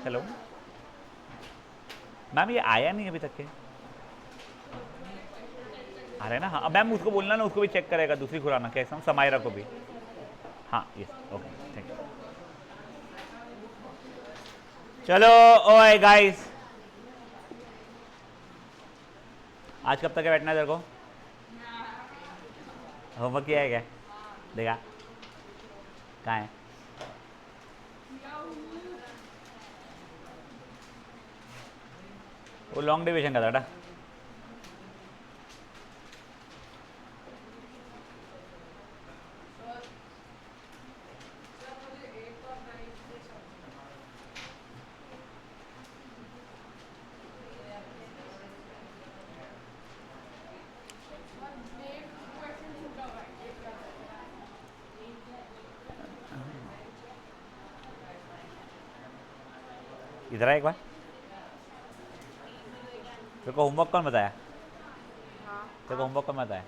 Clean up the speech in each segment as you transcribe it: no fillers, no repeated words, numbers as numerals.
Hello ma'am, ये आया नहीं अभी तक के। आ रहा है ना? हाँ मैम, उसको बोलना ना, उसको भी चेक करेगा, दूसरी खुराना कैसा हूँ, समायरा को भी। हाँ यस, ओके थैंक यू। चलो ओए गाइस, आज कब तक है बैठना है तेरे को? होमवर्क किया है क्या? देखा कहाँ है? वो लॉन्ग डिवीजन का था बेटा। इधर आ एक बार। तेरे को होमवर्क कौन बताया? तेरे को होमवर्क कौन बताया?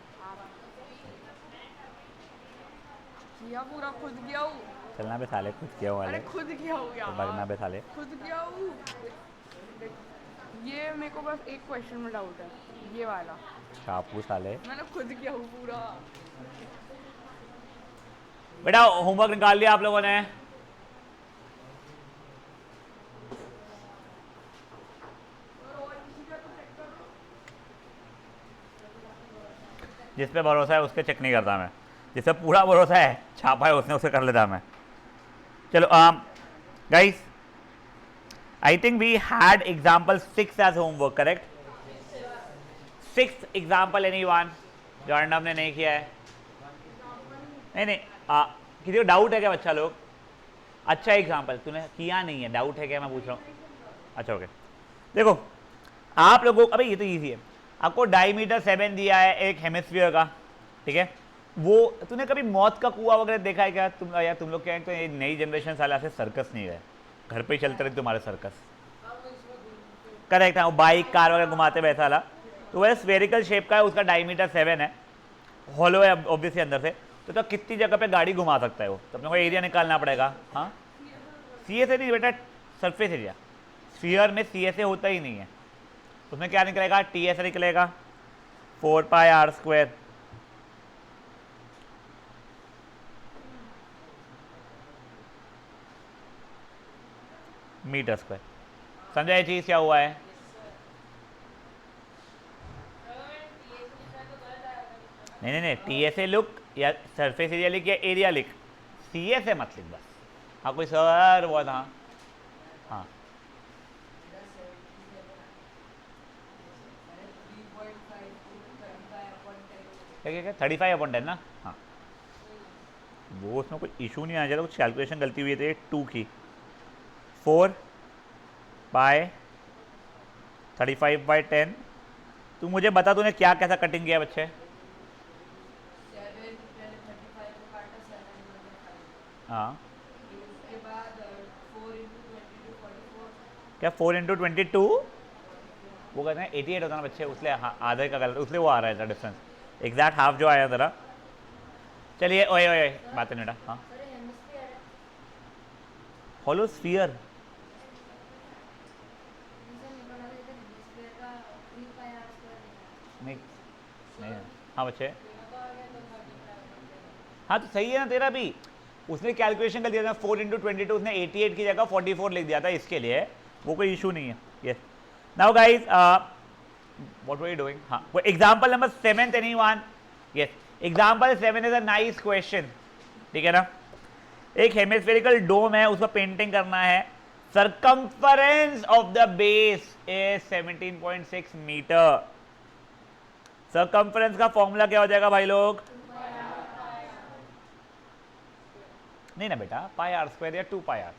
किया पूरा खुद किया हूँ। चलना पे साले, खुद किया अरे वाले खुद किया हूँ तो यार, भगना पे साले। खुद किया हूँ। ये मेरे को बस एक क्वेश्चन में डाउट है, ये वाला शापू साले। मैंने खुद किया हूँ पूरा। बेटा होमवर्क निकाल लिया आप लोगों ने? जिस पे भरोसा है उसके चेक नहीं करता मैं, जिस पे पूरा भरोसा है छापा है उसने, उसे कर लेता मैं। चलो guys, I think we had example 6 as homework, correct? 6 example any one जो अर्णव ने नहीं किया है? नहीं नहीं, किसी को डाउट है क्या बच्चा लोग? अच्छा एग्जाम्पल तूने किया नहीं है, डाउट है क्या मैं पूछ रहा हूँ? अच्छा ओके, देखो आप लोगों, अबे ये तो इजी है। आपको डायमीटर 7 दिया है एक हेमिस्फीयर का, ठीक है? वो तूने कभी मौत का कुआं वगैरह देखा है क्या? तुम लोग क्या है, तो ये नई जनरेशन साला से सर्कस नहीं गए, घर पे ही चलते रहे तुम्हारे सर्कस। करेक्ट है, वो बाइक कार वगैरह घुमाते वैसा वाला। तो वह स्फेरिकल शेप का है, उसका डायमीटर 7 है, हॉलो है ऑब्वियसली अंदर से। तो कितनी जगह पे गाड़ी घुमा सकता है वो, तो अपने को एरिया निकालना पड़ेगा। हाँ सी एस ए नहीं बेटा, सरफेस एरिया। स्फीयर में सी एस ए होता ही नहीं है, उसमें क्या निकलेगा? टी एस निकलेगा, 4πr² मीटर स्क्वायर। समझा ये चीज क्या हुआ है? नहीं नहीं नहीं, टी एस ए लिख या सरफेस एरिया लिख या एरिया लिख, सी एस ए मत लिख बस। हाँ कोई सर वो था। हाँ क्या क्या क्या 35/10 ना? हाँ वो उसमें कोई इशू नहीं आ जाता, कुछ कैलकुलेशन गलती हुई थी 2 की। 4/35/10। तू मुझे बता तूने क्या कैसा कटिंग किया बच्चे? हाँ क्या 4 × 22? वो कहते हैं 88 होता ना बच्चे, उसलिए हाँ आधे का गलत, उसलिए वो आ रहा है डिफरेंस। एग्जैक्ट हाफ जो आया जरा। चलिए ओए ओए बात नहीं बेटा। हाँ हॉलो स्फीयर। नहीं नहीं, हाँ बच्चे, हाँ तो सही है ना तेरा भी। उसने कैलकुलेशन कर दिया था 4 × 22, उसने 88 की जगह 44 लिख दिया था, इसके लिए वो कोई इशू नहीं है। Yes now guys, what were you doing? हाँ वो example number 7 anyone? Yes example 7 is a nice question, ठीक है ना? एक हेमिस्फेरिकल डोम है, उसका पेंटिंग करना है। Circumference of the base is 17.6 metre. Circumference का फॉर्मूला क्या हो जाएगा भाई लोग? नहीं ना बेटा, πr² या 2πr।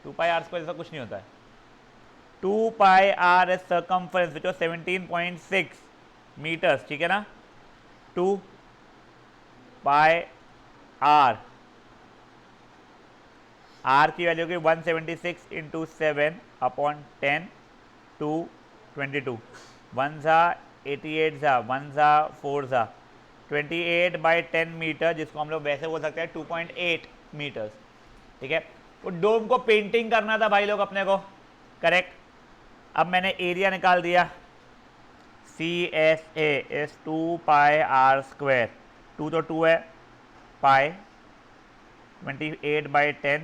2πr² ऐसा कुछ नहीं होता है। 2πr is circumference which was 17.6 meters, ठीक है ना? 2πr, r की वैल्यू की 176 × 7/10 to 22। 1 सा 88 सा 1 सा 4 सा 28/10 मीटर, जिसको हम लोग वैसे बोल सकते हैं 2.8 मीटर्स, ठीक है? वो डोम को पेंटिंग करना था भाई लोग अपने को, करेक्ट। अब मैंने एरिया निकाल दिया, C S A is 2 pi are square, 2 तो 2 है, पाई 28/10,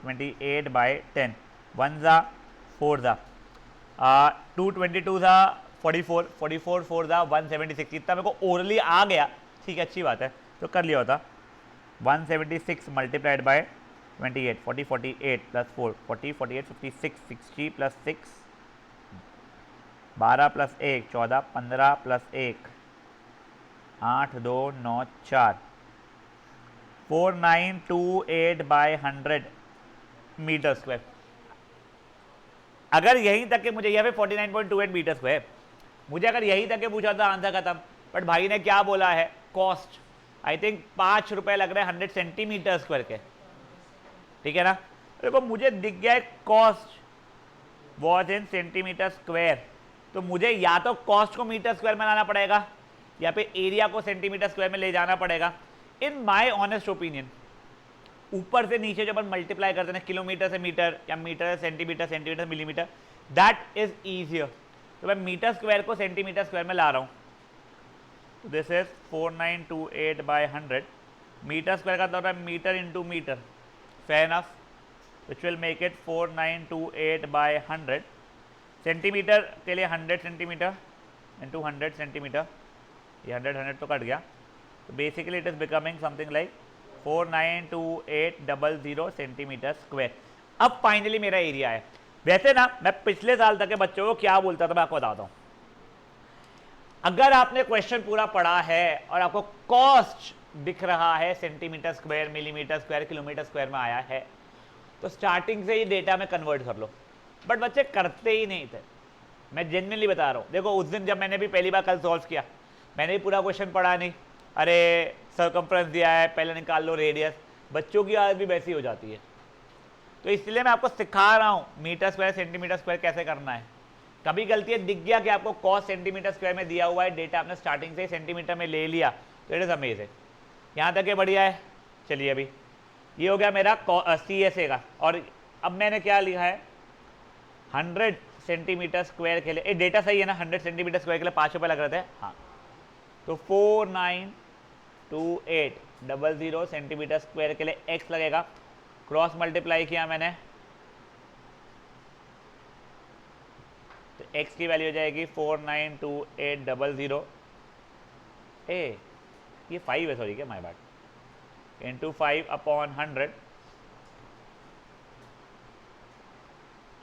28/10, 1 ज़ा 4 ज़ा 222 ज़ा 44, 44 4 ज़ा 176। इतना मेरे को ओरली आ गया, ठीक है, अच्छी बात है, तो कर लिया होता। 176 multiplied by 28, 40 48 plus 4 40 48 56 60 plus 6 12 plus 1 14 15 plus 1 8 2 9 4 4928 by 100 metre square. अगर यहीं तक के मुझे, यहाँ पे 49.28 मीटर स्क्वायर, मुझे अगर यहीं तक के पूछा था आंसर खत्म। बट भाई ने क्या बोला है, कॉस्ट आई थिंक 5 रुपए लग रहे हैं 100 सेंटीमीटर स्क्वायर के, ठीक है ना। देखो मुझे दिख गया है cost was in centimetre square, तो मुझे या तो कॉस्ट को मीटर स्क्वायर में लाना पड़ेगा या फिर एरिया को सेंटीमीटर स्क्वायर में ले जाना पड़ेगा। इन माय ऑनेस्ट ओपिनियन ऊपर से नीचे जब अपन मल्टीप्लाई करते हैं किलोमीटर से मीटर या मीटर से सेंटीमीटर, सेंटीमीटर से मिलीमीटर, दैट इज ईजियर। तो मैं मीटर स्क्वायर को सेंटीमीटर स्क्वायर में ला रहा हूँ, तो this is 4928 by 100। Metre square का होता है metre into metre, fair enough, which will make it 4928 by 100। Centimetre के लिए 100 सेंटीमीटर इंटू 100 सेंटीमीटर, ये 100 तो कट गया, तो basically it is becoming something like 492800 centimetre square. अब फाइनली मेरा एरिया है। वैसे ना मैं पिछले साल तक के बच्चों को क्या बोलता था मैं आपको बताता हूं। अगर आपने क्वेश्चन पूरा पढ़ा है और आपको कॉस्ट दिख रहा है centimetre square, millimetre square, kilometre square में आया है, तो स्टार्टिंग से ही डेटा में कन्वर्ट कर लो। बट बच्चे करते ही नहीं थे, मैं जेन्युइनली बता रहा हूँ। देखो उस दिन जब मैंने भी पहली बार कल सॉल्व किया, मैंने भी पूरा क्वेश्चन पढ़ा नहीं, अरे सर्कम्फ्रेंस दिया है पहले निकाल लो रेडियस, बच्चों की आदत भी वैसी हो जाती है। तो इसलिए मैं आपको सिखा रहा हूँ मीटर स्क्वायर सेंटीमीटर स्क्वायर कैसे करना है। कभी गलती है दिख गया कि आपको कॉस सेंटीमीटर स्क्वायर में दिया हुआ है, डेटा आपने स्टार्टिंग से ही सेंटीमीटर में ले लिया, तो इट इज अमेजिंग। यहाँ तक ये बढ़िया है। चलिए अभी ये हो गया मेरा CSA का, और अब मैंने क्या लिखा है 100 सेंटीमीटर स्क्वायर के लिए, डेटा सही है ना, 100 सेंटीमीटर स्क्वायर के लिए 5 रुपये लग रहे थे, हाँ, तो 492800 सेंटीमीटर स्क्वायर के लिए x लगेगा, क्रॉस मल्टीप्लाई किया मैंने, तो x की वैल्यू हो जाएगी 492800 ये 5 है, सॉरी क्या my bad, into 5/100,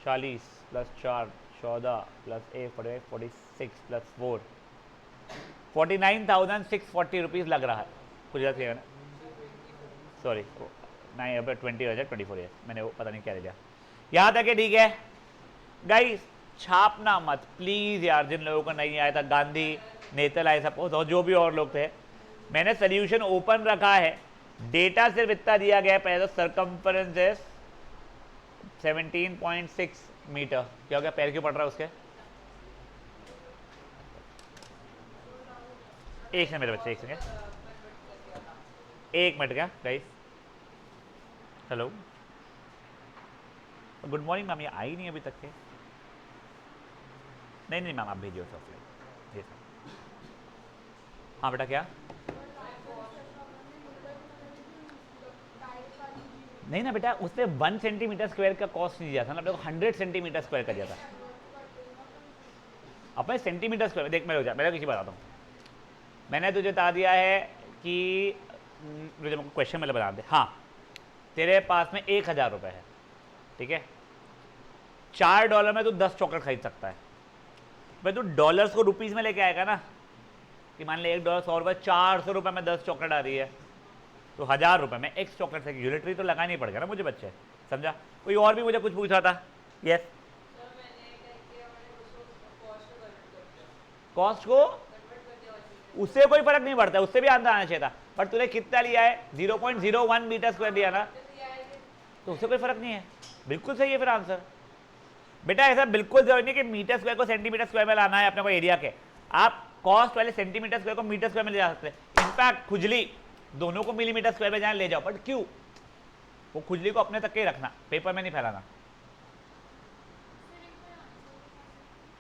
40 plus 4 14 plus 1 46 plus 4 49,640 rupees लग रहा है। कुछ याद किया ना, सॉरी नहीं, अब 20 हो जाए 24 है, मैंने वो पता नहीं क्या ले लिया। यहाँ तक है, ठीक है गाइस, छापना मत प्लीज़ यार, जिन लोगों को नहीं आया था, गांधी नेतल आए सपोज और जो भी और लोग थे, मैंने सोल्यूशन ओपन रखा है, डेटा सिर्फ इतना दिया गया है। पहले तो सर्कम्फरेंस इज 17.6 मीटर, क्या हो गया, पैर क्यों पड़ रहा है उसके, एक से मेरे बच्चे, एक सेकेंड, एक मिनट क्या guys, hello good morning ma'am, ये आई नहीं अभी तक के, नहीं नहीं मैम आप भेजिए उसे ऑफलाइन, जी सर, हाँ बेटा क्या, नहीं ना बेटा, उसने 1 सेंटीमीटर स्क्वायर का कॉस्ट नहीं दिया था ना, अपने को 100 सेंटीमीटर स्क्वायर का दिया था। अपने सेंटीमीटर स्क्वायर देख, मैं हो जा, मैं किसी बताता हूँ, मैंने तुझे बता दिया है कि मुझे क्वेश्चन में बता दे, हाँ तेरे पास में 1000 रुपये है, ठीक है, $4 में तू 10 चॉकलेट खरीद सकता है। भाई तू डॉलर्स को रुपीज़ में लेके आएगा ना, कि मान ले $1 100 रुपये, 400 रुपये में 10 चॉकलेट आ रही है, तो 1000 रुपये में एक चॉकलेट से यूनिटरी तो लगानी पड़ेगा ना मुझे बच्चे, समझा। कोई और भी मुझे कुछ पूछ रहा था, यस कॉस्ट को, उससे कोई फर्क नहीं पड़ता, उससे भी आंसर आना चाहिए था, पर तूने कितना लिया है 0.01 मीटर स्क्वायर लिया ना, तो उससे कोई फर्क नहीं है, बिल्कुल सही है फिर आंसर। बेटा ऐसा बिल्कुल जरूरी नहीं कि मीटर स्क्वायर को सेंटीमीटर स्क्वायर में लाना है अपने को एरिया के, आप कॉस्ट वाले सेंटीमीटर स्क्वायर को मीटर स्क्वायर में ले जा सकते हैं। इनफैक्ट खुजली दोनों को मिलीमीटर स्क्वायर में जाए ले जाओ, बट क्यों, वो खुजली को अपने तक के ही रखना, पेपर में नहीं फैलाना।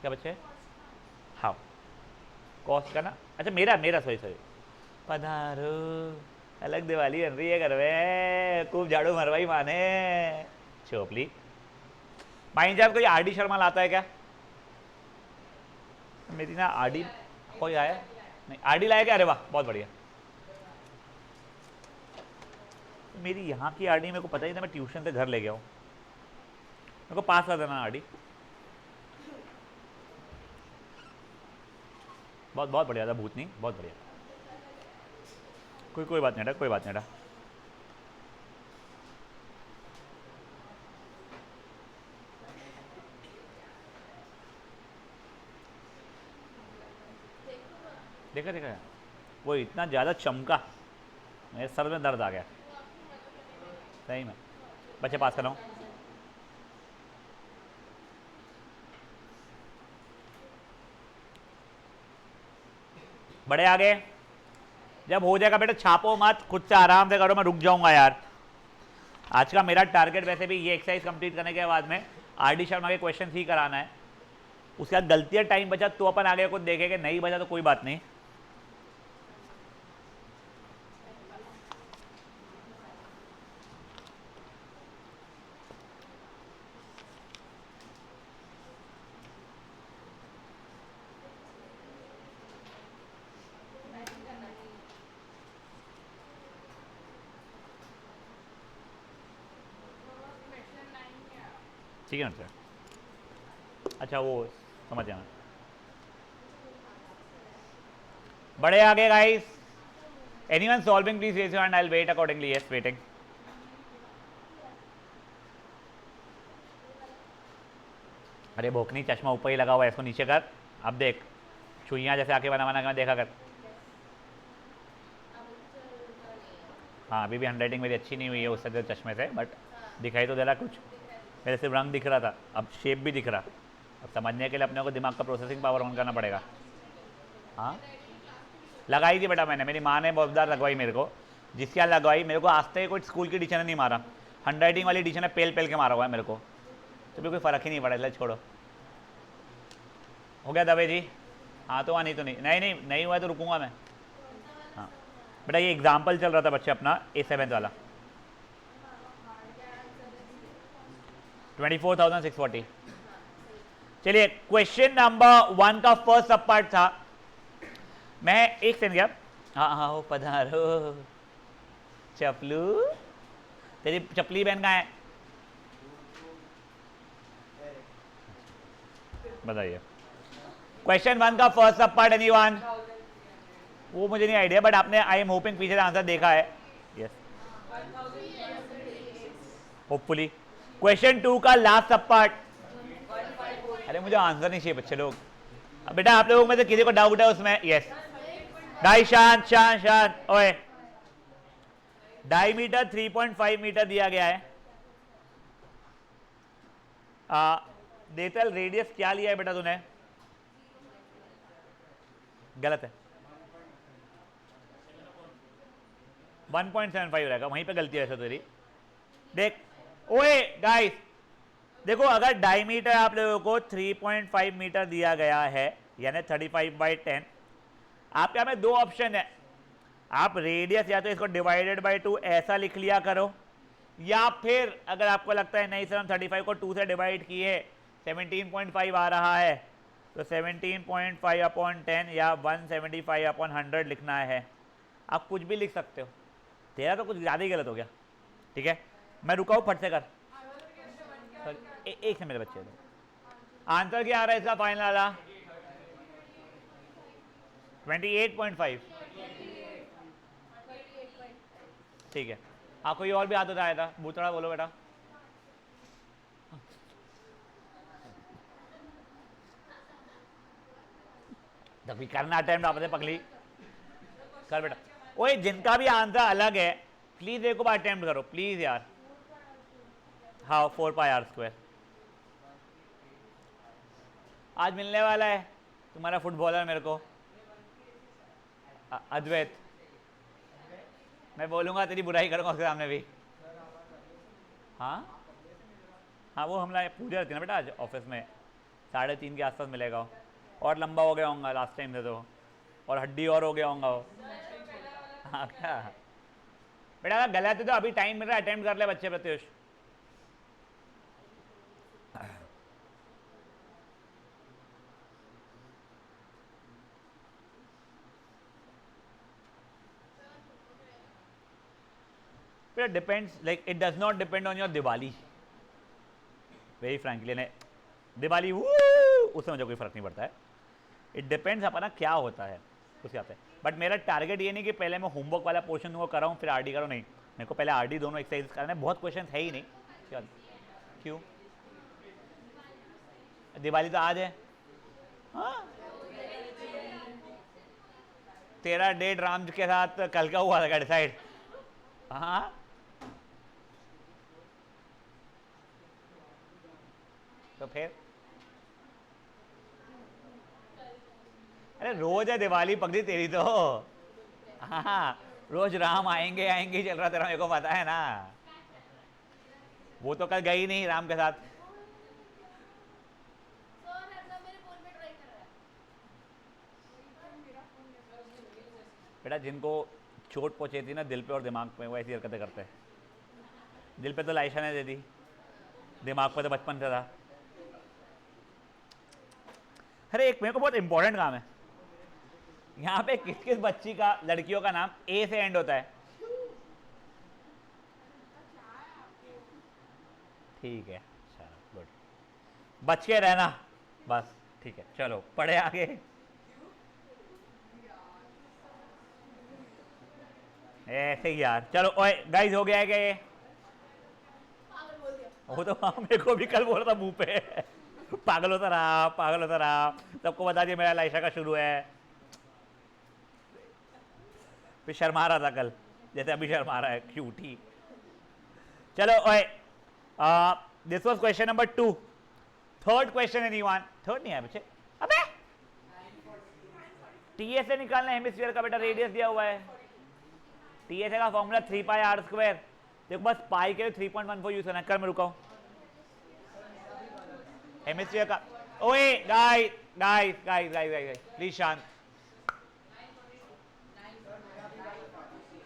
क्या बच्चे? हाँ कॉस्ट का ना, अच्छा मेरा मेरा सॉरी सॉरी। पधारो, अलग दिवाली बन रही है घर में, खूब झाड़ू मरवाई माने। चोपली माइन जब कोई आरडी शर्मा लाता है क्या? मेरी ना आरडी कोई आया नहीं, आरडी लाया क्या? अरे वाह बहुत बढ़िया। मेरी यहाँ की आरडी मेरे को पता ही था, मैं ट्यूशन से घर ले गया हूँ, मेरे को पास कर देना आरडी। बहुत बहुत बढ़िया था भूतनी, बहुत बढ़िया। कोई बात नहीं था, कोई बात नहीं था। देखा देखा, वो इतना ज़्यादा चमका, मेरे सर में दर्द आ गया सही में। बच्चे पास कर रहा हूँ। बड़े आगे जब हो जाएगा बेटा छापो मत, खुद से आराम से करो, मैं रुक जाऊंगा यार। आज का मेरा टारगेट वैसे भी ये एक्सरसाइज कंप्लीट करने के बाद में आरडी शर्मा के क्वेश्चन ही कराना है। उसके बाद गलतियां टाइम बचा तो अपन आगे कुछ देखेंगे, नहीं बचा तो कोई बात नहीं। ठीक है ना सर? अच्छा वो समझ जाना। बड़े आगे guys, anyone solving please raise your hand, I will wait accordingly. Yes waiting. अरे भोकनी चश्मा ऊपर ही लगा हुआ है, इसको नीचे कर। अब देख छुइयाँ जैसे आके बना बना कर देखा कर। हाँ अभी भी हैंडराइटिंग मेरी अच्छी नहीं हुई है उससे चश्मे से, बट दिखाई तो दे रहा कुछ। मेरे सिर्फ रंग दिख रहा था, अब शेप भी दिख रहा। अब समझने के लिए अपने को दिमाग का प्रोसेसिंग पावर ऑन करना पड़ेगा। हाँ लगाई थी बेटा मैंने, मेरी माँ ने बहुत बार लगवाई मेरे को। जिसके यहाँ लगवाई मेरे को आज तक कोई स्कूल की टीचर ने नहीं मारा, हैंडराइटिंग वाली टीचर ने पेल पेल के मारा हुआ है मेरे को, तो भी कोई फ़र्क ही नहीं पड़ा, इसलिए छोड़ो। हो गया दबे जी? हाँ तो वहाँ नहीं तो नहीं हुआ तो रुकूंगा मैं। हाँ बेटा ये एग्जाम्पल चल रहा था बच्चे अपना A7 वाला, 24,640। चलिए क्वेश्चन नंबर 1 का फर्स्ट सब पार्ट था। मैं एक सेकंड गया। हाँ हाँ हो पधारो चपलू, तेरी चपली बहन कहाँ है? बताइए क्वेश्चन 1 का फर्स्ट सब पार्ट एनीवन? वो मुझे नहीं आइडिया, बट आपने आई एम होपिंग पीछे आंसर देखा है। Yes hopefully. क्वेश्चन 2 का लास्ट सब पार्ट, अरे मुझे आंसर नहीं चाहिए बच्चे लोग। अब बेटा आप लोगों में से किसी को डाउट है उसमें? यस गाइस शांत शांत शांत। ओए डायमीटर 3.5 मीटर दिया गया है। देतल रेडियस क्या लिया है बेटा तूने? गलत है, 1.75 रहेगा, वहीं पे गलती है वैसे तेरी। देख ओए गाइस देखो, अगर डायमीटर आप लोगों को 3.5 मीटर दिया गया है यानी 35/10, आपके यहाँ में दो ऑप्शन है। आप रेडियस या तो इसको डिवाइडेड बाय 2 ऐसा लिख लिया करो, या फिर अगर आपको लगता है नहीं सर हम 35 को 2 से डिवाइड किए 17.5 आ रहा है, तो 17.5/10 या 175/100 लिखना है। आप कुछ भी लिख सकते हो, तेरा तो कुछ ज़्यादा ही गलत हो गया। ठीक है मैं रुका हूँ, फट से कर। एक से मेरे बच्चे आंसर क्या आ रहा है इसका फाइनल वाला? 28.5। ठीक है आप कोई और भी हाथ उठाया था? बूतड़ा बोलो बेटा। तभी करना अटेम्प्ट आपने पगली कर बेटा। ओए जिनका भी आंसर अलग है प्लीज एक बार अटेम्प्ट करो प्लीज यार। हाँ 4πr²। आज मिलने वाला है तुम्हारा फुटबॉलर मेरे को, अद्वैत। मैं बोलूंगा तेरी बुराई करूंगा उसके सामने भी। हाँ हाँ, वो हमला पूजा रहती है ना बेटा आज ऑफिस में, 3:30 के आसपास मिलेगा। और लंबा हो गया होगा लास्ट टाइम से तो, और हड्डी और हो गया होगा वो। हाँ क्या बेटा, अगर गलत है तो अभी टाइम मिल रहा है, अटेम्प्ट कर ले बच्चे प्रत्युष। बेटा depends, like it does not depend on your Diwali, very frankly. ने दिवाली उससे मुझे कोई फर्क नहीं पड़ता है, इट डिपेंड्स अपना क्या होता है उसके हिसाब से। बट मेरा टारगेट ये नहीं कि पहले मैं होमवर्क वाला पोर्शन दूंगा कराऊँ फिर आरडी करूँ, नहीं, मेरे को पहले आरडी दोनों एक्सरसाइज करना है। बहुत क्वेश्चन है ही नहीं। चल क्यों, दिवाली तो आज है। हाँ, तेरा डेट राम के साथ कल का हुआ था डिसाइड। हाँ तो फिर अरे रोज है दिवाली पकड़ी तेरी तो। हाँ रोज राम आएंगे आएंगे चल रहा तेरा, मेरे को पता है ना। वो तो कल गई नहीं राम के साथ। बेटा जिनको चोट पहुंची थी ना दिल पे और दिमाग पे, वो ऐसी हरकतें करते हैं। दिल पे तो लाइशा ने दे दी, दिमाग पे तो बचपन से था। अरे एक मेरे को बहुत इंपॉर्टेंट काम है, यहाँ पे किस किस बच्ची का, लड़कियों का नाम ए से एंड होता है? ठीक है, चलो गुड, बच के रहना बस। ठीक है चलो पढ़े आगे। ऐसे ही यार, चलो ओए गाइस हो गया है क्या ये? वो तो हाँ, मेरे को भी कल बोल रहा था मुंह पे पागल होता रहा, पागल होता रहा। सबको बता दिया मेरा लाइशा का शुरू है। फिर शर्मा रहा था कल, जैसे अभी शर्मा रहा है, क्यूट ही। चलो ओए, this was question number 2। Third question anyone? Third नहीं है बच्चे, अबे टीएस से निकालना हेमिस्फीयर का बेटा, रेडियस दिया हुआ है। टीएस का फॉर्मूला 3πr²। देखो बस पाई के 3.14 यूज करना है। कर मैं रुका हूं हेमिस्फीयर का। ओए guys guys guys guys guys please शांत।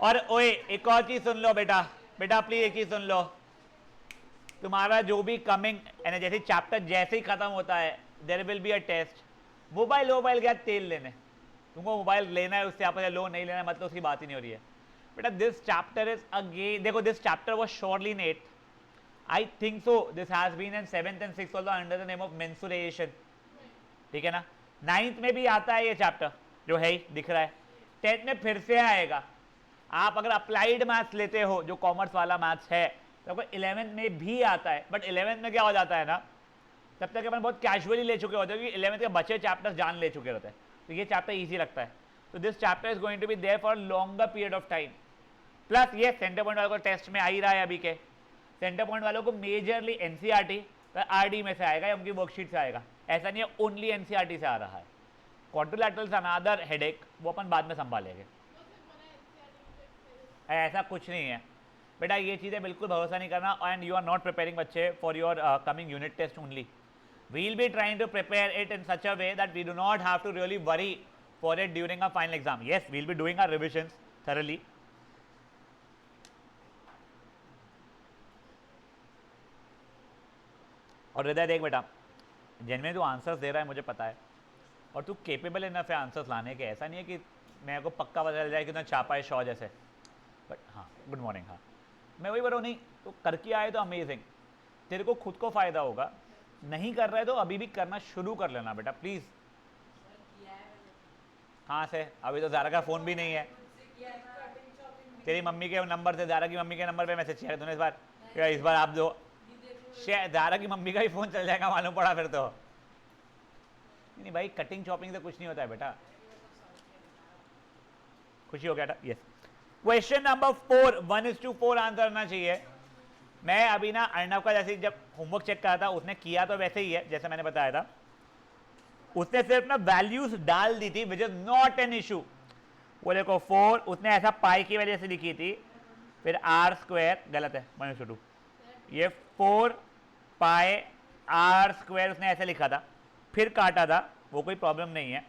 और ओए एक और चीज सुन लो बेटा, बेटा प्लीज एक चीज सुन लो। तुम्हारा जो भी कमिंग जैसे चैप्टर जैसे ही खत्म होता है, there will be a test. Mobile गया तेल लेने, तुमको मोबाइल लेना है, उससे आप लो, नहीं लेना मतलब उसकी बात ही नहीं हो रही है बेटा। दिस चैप्टर इज अगेन, देखो this chapter was surely in 8th, I think so this has been in 7th and 6th also under the name of mensuration, ठीक है ना। 9th में भी आता है ये चैप्टर, जो है ही दिख रहा है। 10th में फिर से आएगा। आप अगर अप्लाइड मैथ्स लेते हो, जो कॉमर्स वाला मैथ्स है, तो आपको 11th में भी आता है। बट 11th में क्या हो जाता है ना, तब तक अपन बहुत कैजुअली ले चुके होते हैं, क्योंकि 11th के बचे चैप्टर्स जान ले चुके होते हैं, तो ये चैप्टर ईजी लगता है। तो this chapter is going to be there for longer period of time. Plus ये सेंटर पॉइंट वालों को टेस्ट में आ ही रहा है अभी के, सेंटर पॉइंट वालों को मेजरली एनसीईआरटी आरडी में से आएगा या उनकी वर्कशीट से आएगा। ऐसा नहीं है ओनली एनसीईआरटी से आ रहा है। क्वाड्रिलैटरल अनदर हेडेक, वो अपन बाद में संभालेंगे। ऐसा कुछ नहीं है बेटा, ये चीज़ें बिल्कुल भरोसा नहीं करना। And you are not preparing बच्चे for your coming unit test only. We'll be trying to prepare it in such a way that we do not have to really worry for it during a final exam. Yes, we'll be doing our revisions thoroughly. और हृदय देख बेटा, जिनमें तू answers दे रहा है मुझे पता है, और तू केपेबल इनफ है आंसर्स लाने के। ऐसा नहीं है कि मेरे को पक्का पता चल जाए कि तूने छापा है शौ जैसे। बट हाँ, गुड मॉर्निंग। हाँ मैं वही बोल रहा हूँ, नहीं तो करके आए तो अमेजिंग, तेरे को खुद को फ़ायदा होगा। नहीं कर रहा है तो अभी भी करना शुरू कर लेना बेटा प्लीज़। कहाँ से? अभी तो ज़ारा का फ़ोन भी नहीं है। तेरी मम्मी के नंबर से, ज़ारा की मम्मी के नंबर पे मैसेज किया तूने इस बार आप दो। ज़ारा की मम्मी का ही फ़ोन चल जाएगा मालूम पड़ा फिर तो। नहीं भाई, कटिंग चॉपिंग से कुछ नहीं होता है बेटा। खुशी हो गया था। यस, क्वेश्चन नंबर 4, 1:4 आंसर आना चाहिए। मैं अभी ना अर्णव का जैसे जब होमवर्क चेक करा था, उसने किया तो वैसे ही है जैसे मैंने बताया था। उसने सिर्फ ना वैल्यूज डाल दी थी, which is not an issue. वो देखो 4 उसने ऐसा पाई की वजह से लिखी थी, फिर r² गलत है, -2 ये 4 पाई आर स्क्वायर उसने ऐसे लिखा था, फिर काटा था, वो कोई प्रॉब्लम नहीं है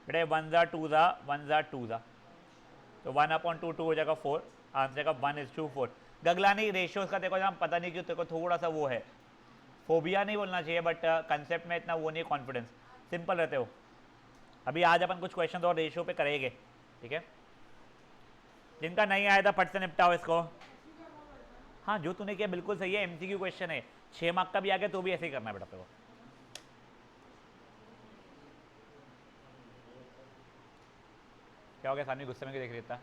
बेटा। 1 ज़ा 2 ज़ा 1 ज़ा 2 ज़ा, तो 1/2 2 हो जाएगा 4, आंसर का 1:4। गगलानी रेशियोज का देखो जहाँ पता नहीं क्यों तेरे को थोड़ा सा वो है, फोबिया नहीं बोलना चाहिए बट कंसेप्ट में इतना वो नहीं, कॉन्फिडेंस, सिंपल रहते हो। अभी आज अपन कुछ क्वेश्चन और रेशियो पे करेंगे, ठीक है। जिनका नहीं आया था फट से निपटाओ इसको। हाँ जो तूने किया बिल्कुल सही है, एमसीक्यू क्वेश्चन है, 6 मार्क का भी आ गया तो भी ऐसे ही करना है बेटा तेरे को। क्या हो गया सामने गुस्से में क्यों देख रही था?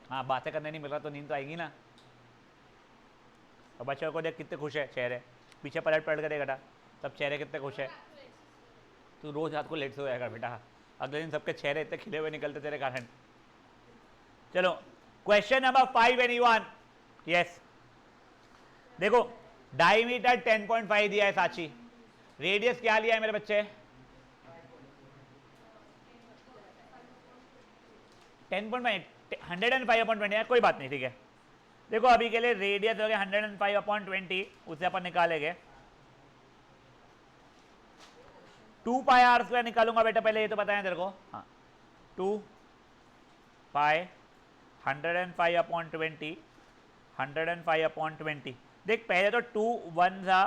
हाँ बातें करने नहीं मिल रहा तो नींद तो आएगी ना। और बच्चों को देख कितने खुश है चेहरे, पीछे पलट पलट कर देखा सब चेहरे कितने खुश है। तू रोज रात को लेट से होएगा बेटा, अगले दिन सबके चेहरे इतने खिले हुए निकलते तेरे कारण। चलो क्वेश्चन नंबर 5 एनीवन? यस देखो, डायमीटर 10.5 दिया है साची, रेडियस क्या लिया है मेरे बच्चे? 10.5, 105/20 है, कोई बात नहीं, ठीक है। देखो अभी के लिए रेडियस हो गया 105/20, उससे अपन निकालेंगे 2 पाई आर स्क्वायर निकालूंगा बेटा, पहले ये तो बताया तेरे को। हाँ 2 पाई 105/20, 105/20। देख पहले तो 2 1 सा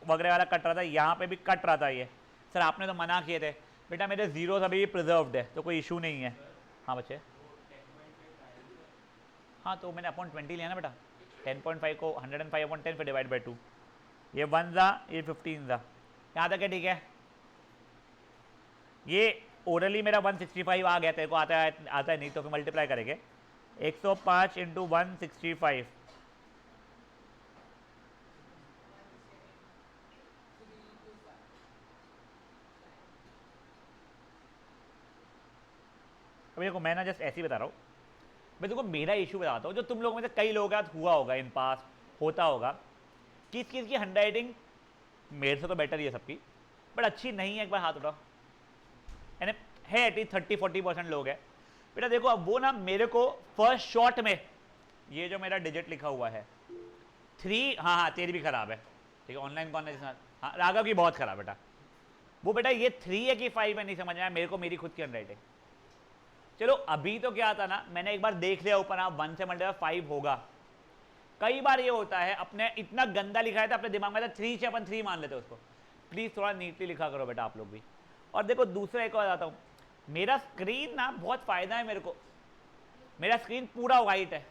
वगैरह वाला कट रहा था, यहाँ पे भी कट रहा था ये। सर आपने तो मना किए थे बेटा, मेरे जीरोस अभी भी प्रिजर्व्ड है तो कोई इशू नहीं है। हाँ बच्चे, हाँ तो मैंने अपॉन 20 लिया ना बेटा, 10.5 को 105/10 पे डिवाइड बाई 2, ये 1 ज़ा ये 15 ज़ा, यहाँ तक है ठीक है। ये ओरली मेरा 165 आ गया, तेरे को आता है नहीं तो फिर मल्टीप्लाई करेंगे 105 इंटू 165, अभी देखो मैं ना जस्ट ऐसे ही बता रहा हूँ, मैं तुमको मेरा इशू बताता हूँ, जो तुम लोग में से कई लोगों के साथ हुआ होगा, इन पास होता होगा। किस किस की हैंड राइटिंग मेरे से तो बेटर ही है सबकी, बट अच्छी नहीं है, एक बार हाथ उठाओ। यानी है एटलीस्ट 30-40% लोग हैं बेटा। देखो अब वो ना मेरे को फर्स्ट शॉट में ये जो मेरा डिजिट लिखा हुआ है 3, हाँ हाँ तेरी भी खराब है, ठीक है ऑनलाइन कौन है जिसमें, हाँ राघव की बहुत खराब बेटा। वो बेटा ये 3 है कि 5 है नहीं समझ में आया मेरे को, मेरी खुद की हैंड राइटिंग। चलो अभी तो क्या था ना, मैंने एक बार देख लिया ऊपर, आप 1 से मल्टीप्लाई 5 होगा। कई बार ये होता है अपने इतना गंदा लिखा है तो अपने दिमाग में 3 से अपन 3 मान लेते हैं उसको। प्लीज थोड़ा नीटली लिखा करो बेटा आप लोग भी। और देखो दूसरा एक और आता हूँ, मेरा स्क्रीन ना बहुत फायदा है मेरे को, मेरा स्क्रीन पूरा वाइट है।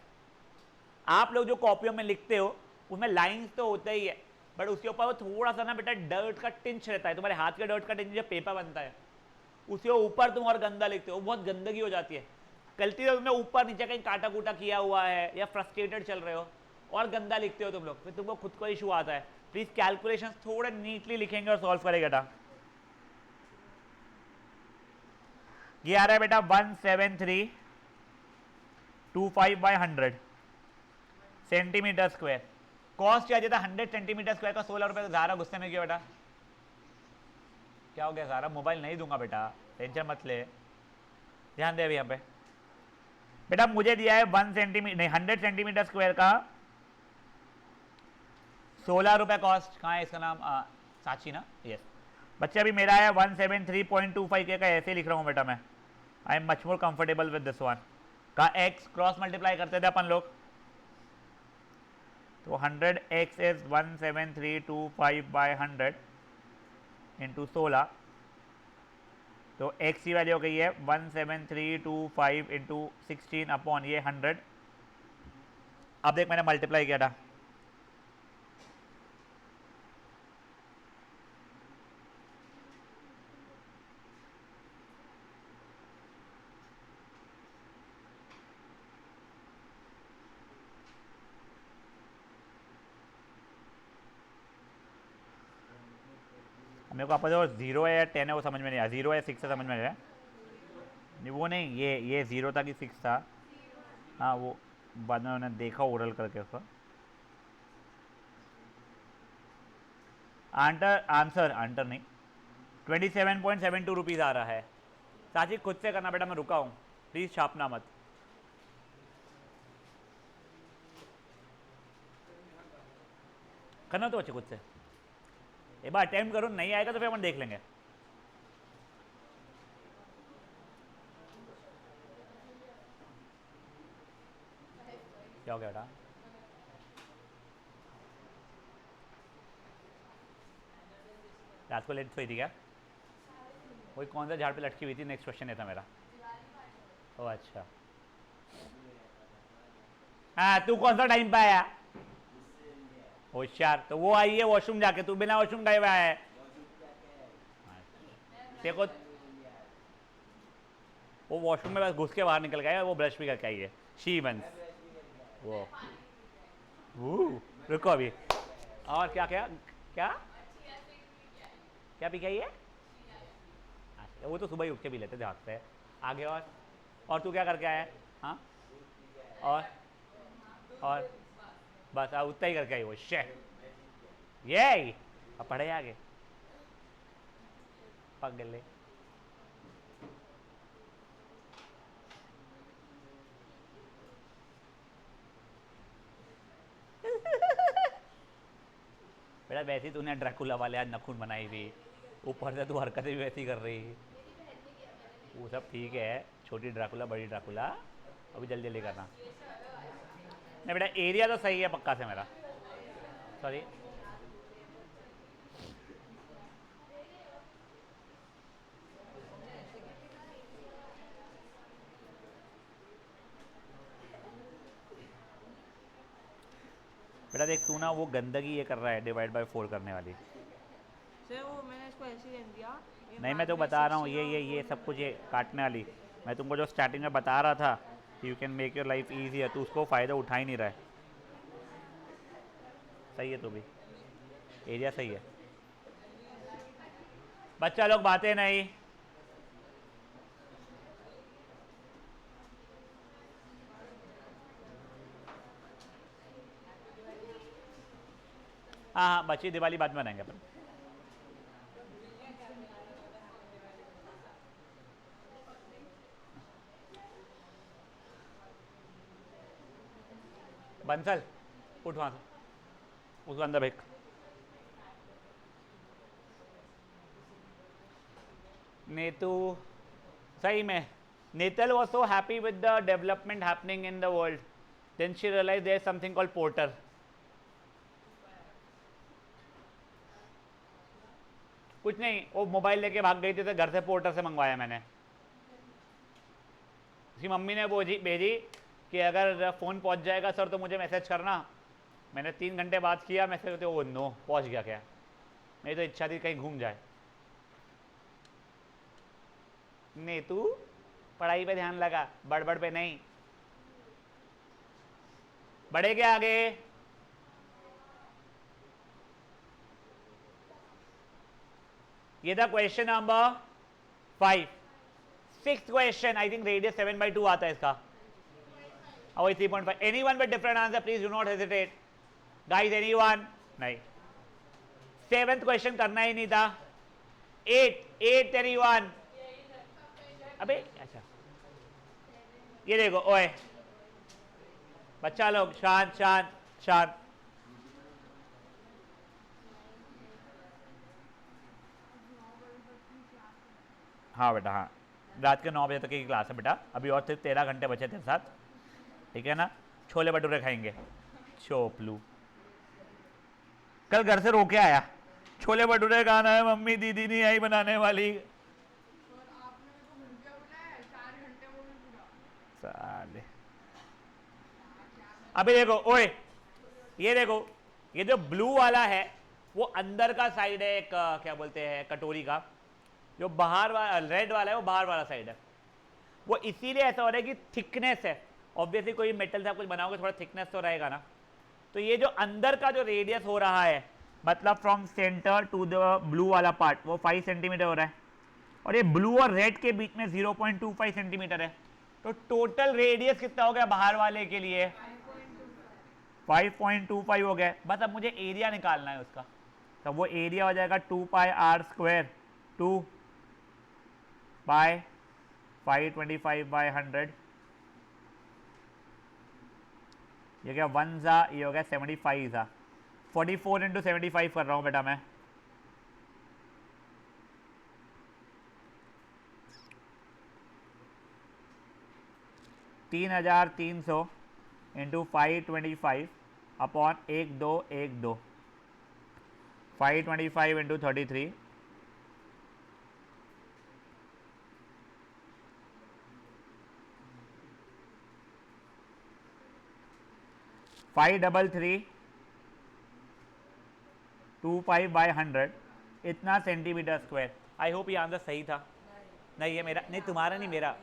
आप लोग जो कॉपियों में लिखते हो उसमें लाइंस तो होते ही है, बट उसके ऊपर वो थोड़ा सा ना बेटा डर्ट का टिंच रहता है, तुम्हारे हाथ के डर्ट का टिंच जो पेपर बनता है उसके ऊपर तुम और गंदा लिखते हो, बहुत गंदगी हो जाती है। गलती से तुमने ऊपर नीचे कहीं काटा कूटा किया हुआ है या फ्रस्ट्रेटेड चल रहे हो और गंदा लिखते हो तुम लोग, फिर तुमको खुद को इशू आता है। प्लीज कैलकुलेशंस थोड़े नीटली लिखेंगे और सॉल्व करेगा बेटा। ये आ रहा है बेटा 17325/100 सेंटीमीटर स्क्वायर। कॉस्ट क्या देता 100 सेंटीमीटर स्क्वायर का 16 रुपए। ज़ारा गुस्से में क्यों बेटा? क्या हो गया ज़ारा? मोबाइल नहीं दूंगा बेटा, टेंशन मत ले, ध्यान दे अभी यहाँ पे। बेटा मुझे दिया है 1 सेंटीमीटर नहीं 100 सेंटीमीटर स्क्वायर का 16 रुपए कॉस्ट। कहाँ है इसका नाम? साची ना, यस। बच्चे अभी मेरा है 173.25 के का, ऐसे लिख रहा हूँ बेटा मैं। I am much more comfortable with this one. का एक्स क्रॉस मल्टीप्लाई करते थे अपन लोग, तो 100x इज 17325/100 इंटू 16, तो x की वैल्यू हो गई है 17325 इंटू 16 अपॉन ये 100। अब देख मैंने मल्टीप्लाई किया था, मेरे को आपस जो 0 है या 10 है वो समझ में नहीं आया, 0 है 6 है समझ में आया नहीं, वो नहीं, ये 0 था कि 6 था। हाँ वो बाद में मैंने देखा ओरल करके उसका आंसर नहीं 27.72 रुपीज़ आ रहा है। साची खुद से करना बेटा, मैं रुका हूँ, प्लीज़ छापना मत। करना तो अच्छे खुद से, एक बार अटेम्प्ट करो, नहीं आएगा तो फिर अपन देख लेंगे। क्या हो गया बेटा? रात को लेट सोई थी क्या? वही कौन सा झाड़ पे लटकी हुई थी? नेक्स्ट क्वेश्चन ये था मेरा। ओह अच्छा, हाँ तू कौन सा टाइम पे आया? होशियार, तो वो आई है वॉशरूम जाके, तू बिना वॉशरूम गए हुए आया है। देखो वो वॉशरूम में बस घुस के बाहर निकल गया है, वो ब्रश भी करके आई है। शी वंस वो रुको अभी। और क्या क्या क्या क्या पी के आई है? अच्छा, वो तो सुबह ही उठ के पी लेते थे हाथ से। आगे और तू क्या करके आया है? हाँ और बस उतना ही करके आई वो। शे ये अब पढ़े आगे पगले। बेटा वैसे ही तूने ड्रैकुला वाले आज नखून बनाई हुई, ऊपर से तू हरकतें भी वैसी कर रही। वो सब ठीक है, छोटी ड्रैकुला बड़ी ड्रैकुला अभी जल्दी जल्दी करना। नहीं बेटा एरिया तो सही है पक्का से मेरा। सॉरी बेटा देख तू ना वो गंदगी ये कर रहा है डिवाइड बाय 4 करने वाली। सर वो मैंने इसको ऐसे ही रख दिया। नहीं मैं तो बता रहा हूँ ये सब कुछ ये काटने वाली। मैं तुमको जो स्टार्टिंग में बता रहा था you can make your life easy है, तो उसको फ़ायदा उठा ही नहीं रहा है। सही है तो भी एरिया सही है। बच्चा लोग बातें नहीं। हाँ हाँ बच्ची दिवाली बाद में मनाएंगे अपन। बंसल उठ वहाँ से, उसको अंदर भेज। नेतू सही में नेतल was so happy with the development happening in the world, then she realized there is something called porter. कुछ नहीं, वो मोबाइल लेके भाग गई थी तो घर से पोर्टर से मंगवाया मैंने। उसकी मम्मी ने भेजी कि अगर फ़ोन पहुंच जाएगा सर तो मुझे मैसेज करना। मैंने 3 घंटे बाद किया मैसेज, तो वो नो पहुंच गया। क्या मेरी तो इच्छा थी कहीं घूम जाए। नहीं तू पढ़ाई पे ध्यान लगा, बड़बड़ पे नहीं। बढ़े क्या आगे? ये था question number 5। 6th question I think radius 7/2 आता है इसका। और 3.5। Anyone with different answer please do not hesitate guys. Anyone? नहीं। 7th क्वेश्चन करना ही नहीं था। 8 एनीवन? अबे अच्छा ये देखो ओए बच्चा लोग शांत शांत शांत। हाँ बेटा हाँ, रात के 9 बजे तक की क्लास है बेटा, अभी और सिर्फ 13 घंटे बचे तेरे साथ, ठीक है ना। छोले भटूरे खाएंगे चोपलू। कल घर से रोके आया, छोले भटूरे खाना है मम्मी, दीदी नहीं आई बनाने वाली। साले अभी देखो ओए, ये देखो ये जो ब्लू वाला है वो अंदर का साइड है, एक क्या बोलते हैं कटोरी का। जो बाहर वाला रेड वाला है वो बाहर वाला साइड है। वो इसीलिए ऐसा हो रहा है कि थिकनेस है, ऑब्वियसली कोई मेटल से आप कुछ बनाओगे थोड़ा थिकनेस तो रहेगा ना। तो ये जो अंदर का जो रेडियस हो रहा है मतलब from centre to the blue वाला पार्ट वो 5 सेंटीमीटर हो रहा है, और ये ब्लू और रेड के बीच में 0.25 सेंटीमीटर है। तो टोटल रेडियस कितना हो गया बाहर वाले के लिए? 5.25 हो गया। बस अब मुझे एरिया निकालना है उसका, तो वो एरिया हो जाएगा 2πr², 2 बाय 525/100। ये क्या 1 सा, ये हो गया 75 सा, 44 इंटू 75 कर रहा हूँ बेटा मैं। तीन 3,300 इंटू 525 अपॉन 1,2,1,2 525 इंटू 33 53325/100 इतना सेंटीमीटर स्क्वायर। आई होप ये आंसर सही था। नहीं है मेरा, नहीं तुम्हारा नहीं, मेरा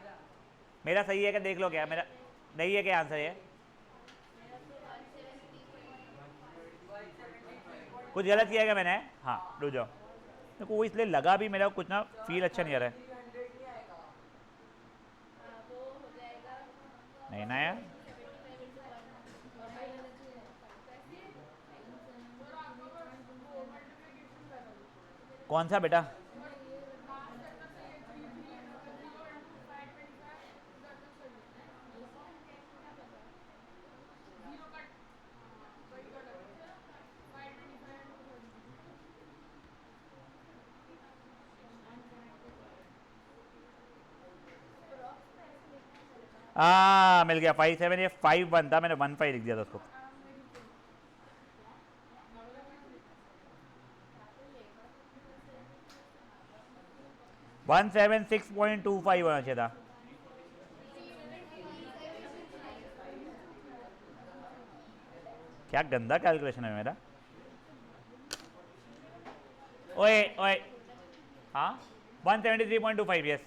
मेरा सही है क्या देख लो, क्या मेरा नहीं है क्या आंसर है? कुछ गलत किया क्या मैंने? हाँ रुक जाओ, मेरे को वो इसलिए लगा भी, मेरा कुछ ना फील अच्छा नहीं आ रहा है। नहीं ना यार, कौन सा बेटा? मिल गया 5,7, ये 5,1 था, मैंने 1,5 लिख दिया था उसको। वन 176.25 होना चाहिए था। क्या गंदा कैलकुलेशन है मेरा। ओए ओए, हाँ 173.25, यस।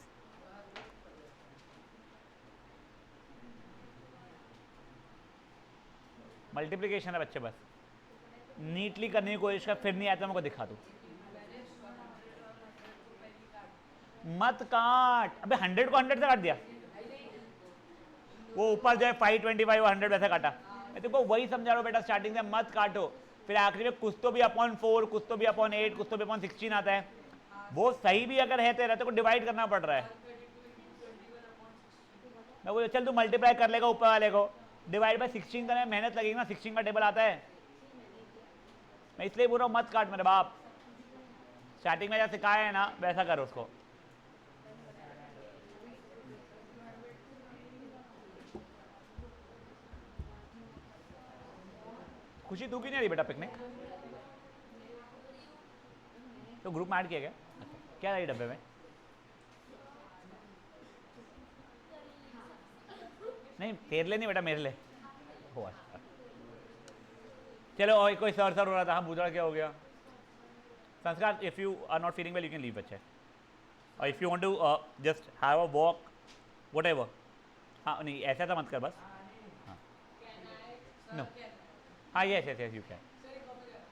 मल्टीप्लिकेशन है बच्चे, बस नीटली करने की कोशिश कर, फिर नहीं आता मेरे को दिखा दो। मत काट, अबे 100 को 100 से काट दिया, वो ऊपर जो है 525 और 100 वैसे काटा। मैं तुमको वही समझा रहा हूँ बेटा, स्टार्टिंग से मत काटो, फिर आखिरी में कुछ तो भी अपॉन 4, कुछ तो भी अपॉन 8, कुछ तो भी अपॉन 16 आता है। वो सही भी अगर है तेरा, तो को डिवाइड करना पड़ रहा है। मैं बोल चल तू मल्टीप्लाई कर लेगा ऊपर वाले को, डिवाइड बाय 16 करने में मेहनत लगेगी ना, 16 का टेबल आता है। मैं इसलिए बोल रहा हूँ मत काट मेरे बाप, स्टार्टिंग में जैसा सिखाया है ना वैसा कर उसको। खुशी तू क्यों नहीं रही बेटा पिकनिक? तो ग्रुप में ऐड किया गया? क्या रही डब्बे में? नहीं तेरे लिए नहीं बेटा, मेरे लिए। हो अच्छा, चलो। और कोई सर सर हो रहा था, हाँ बूझा क्या हो गया? Sanskar, if you are not feeling well you can leave बच्चे, और if you want to just have a walk whatever. हाँ नहीं ऐसा तो मत कर बस। हाँ नो, हाँ yes yes yes you can,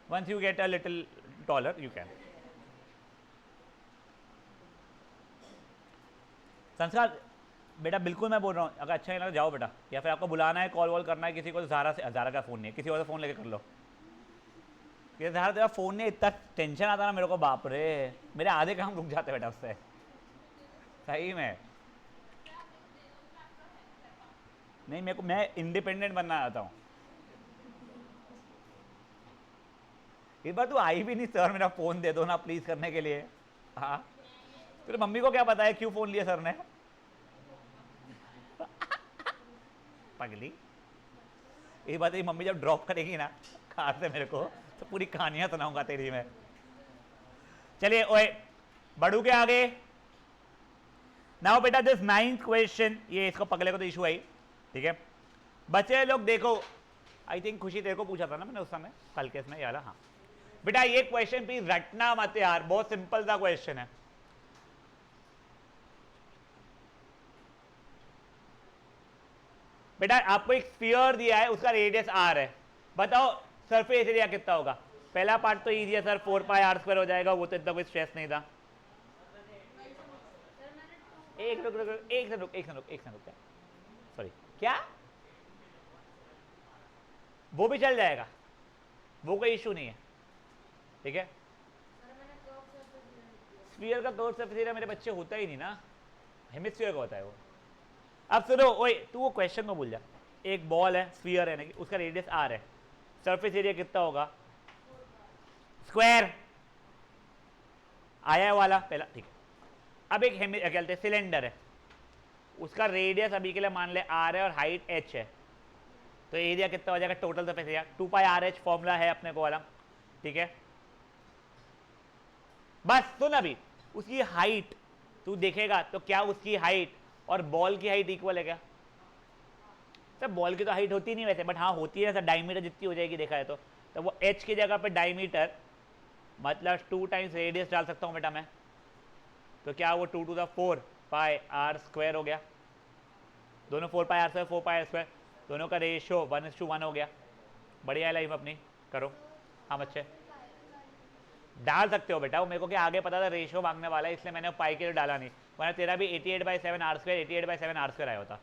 once you get a little taller you can. Sanskar बेटा बिल्कुल मैं बोल रहा हूँ, अगर अच्छा नहीं लगा जाओ बेटा, या फिर आपको बुलाना है, कॉल वॉल करना है किसी को, तो ज़ारा का फ़ोन नहीं है, किसी और का फ़ोन लेके कर लो। ये ज़ारा तेरा फ़ोन नहीं, इतना टेंशन आता ना मेरे को, बाप रे, मेरे आधे काम रुक जाते बेटा उससे, सही में। नहीं मेरे को, मैं इंडिपेंडेंट बनना चाहता हूँ। इस बार तू आई भी नहीं, सर मेरा फ़ोन दे दो ना प्लीज़ करने के लिए। हाँ तेरे मम्मी को क्या पता है क्यों फ़ोन लिया सर ने? पगली, ये बात, मम्मी जब ड्रॉप करेगी ना कार से मेरे को, तो पूरी कहानियां सुनाऊंगा तेरी मैं। चलिए ओए बढ़ू के आगे। नाउ बेटा दिस 9th क्वेश्चन, ये इसको पगले को तो इशू आई, ठीक है बच्चे लोग देखो। आई थिंक खुशी तेरे को पूछा था ना मैंने उस समय, कल के इसमें यार। हाँ बेटा ये क्वेश्चन प्लीज रटना मत यार, बहुत सिंपल सा क्वेश्चन है। बेटा आपको एक स्फीयर दिया है, उसका रेडियस आर है, बताओ सरफेस एरिया कितना होगा? पहला पार्ट तो इजी है सर, 4πr² हो जाएगा, वो तो इतना कोई स्ट्रेस नहीं था। एक रुक रुक रुक, एक सेकंड रुक, सॉरी क्या? वो भी चल जाएगा, वो कोई इशू नहीं है, ठीक है। स्फीयर का कर्व सरफेस एरिया मेरे बच्चे होता ही नहीं ना, हेमिस्फीयर का होता है वो। अब सुनो ओए, तू वो क्वेश्चन को भूल जा। एक बॉल है, स्फीयर है ना, उसका रेडियस आर है, सरफेस एरिया कितना होगा? स्क्वायर आया है वाला पहला, ठीक है। अब एक क्या कहते हैं सिलेंडर है, उसका रेडियस अभी के लिए मान ले r है और हाइट h है, तो एरिया कितना हो जाएगा total surface area 2πRh formula है अपने को वाला, ठीक है। बस सुन अभी उसकी हाइट तू देखेगा तो क्या उसकी हाइट और बॉल की हाइट इक्वल है क्या? सर बॉल की तो हाइट होती नहीं वैसे, बट हाँ होती है, सर डायमीटर जितनी हो जाएगी देखा है तो वो h की जगह पे डायमीटर मतलब 2 टाइम्स रेडियस डाल सकता हूँ बेटा मैं, तो क्या वो 2 to the 4 pi r square हो गया, दोनों 4 पाई r स्क्वायर 4 पाई r स्क्वायर, दोनों का रेशियो 1:1 हो गया। बढ़िया है लाइफ अपनी, करो। हाँ बच्चे डाल सकते हो बेटा, वो मेरे को क्या आगे पता था रेशियो मांगने वाला है इसलिए मैंने पाई के लिए डाला नहीं, वरना तेरा भी 88/7 r स्क्वायर 88/7 r स्क्वायर आया होता।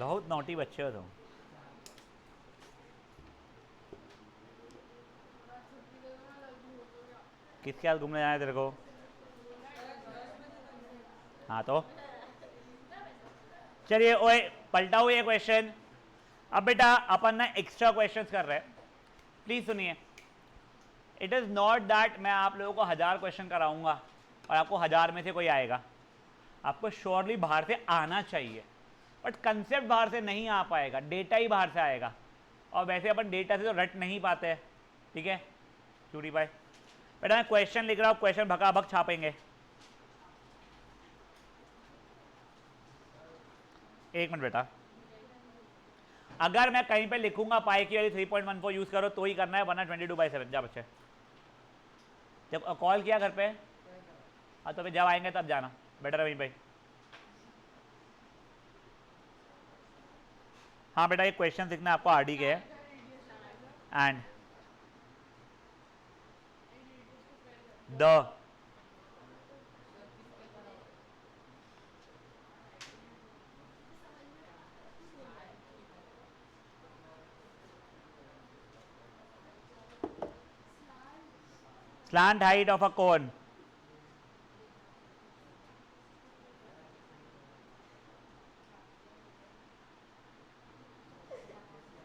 बहुत नोटी बच्चे हो तुम। किसके साथ घूमने जाना है तेरे को? हाँ तो चलिए ओए पलटाओ ये क्वेश्चन। अब बेटा अपन ना एक्स्ट्रा क्वेश्चंस कर रहे हैं, प्लीज सुनिए। इट इज नॉट दैट मैं आप लोगों को 1000 क्वेश्चन कराऊंगा और आपको 1000 में से कोई आएगा, आपको श्योरली बाहर से आना चाहिए, बट कंसेप्ट बाहर से नहीं आ पाएगा, डेटा ही बाहर से आएगा, और वैसे अपन डेटा से तो रट नहीं पाते हैं, ठीक है क्यूटी भाई। बेटा मैं क्वेश्चन लिख रहा हूँ, क्वेश्चन भगाभग छापेंगे। एक मिनट बेटा, अगर मैं कहीं पे लिखूंगा पाई की वैल्यू 3.14 यूज करो तो ही करना है, वरना 22/7। जा बच्चे, जब कॉल किया घर पे, हाँ तो फिर जब आएंगे तब जाना, बेटर रवि भाई। हाँ बेटा ये क्वेश्चन लिखना आपको आरडी के है, and the slant height of a cone.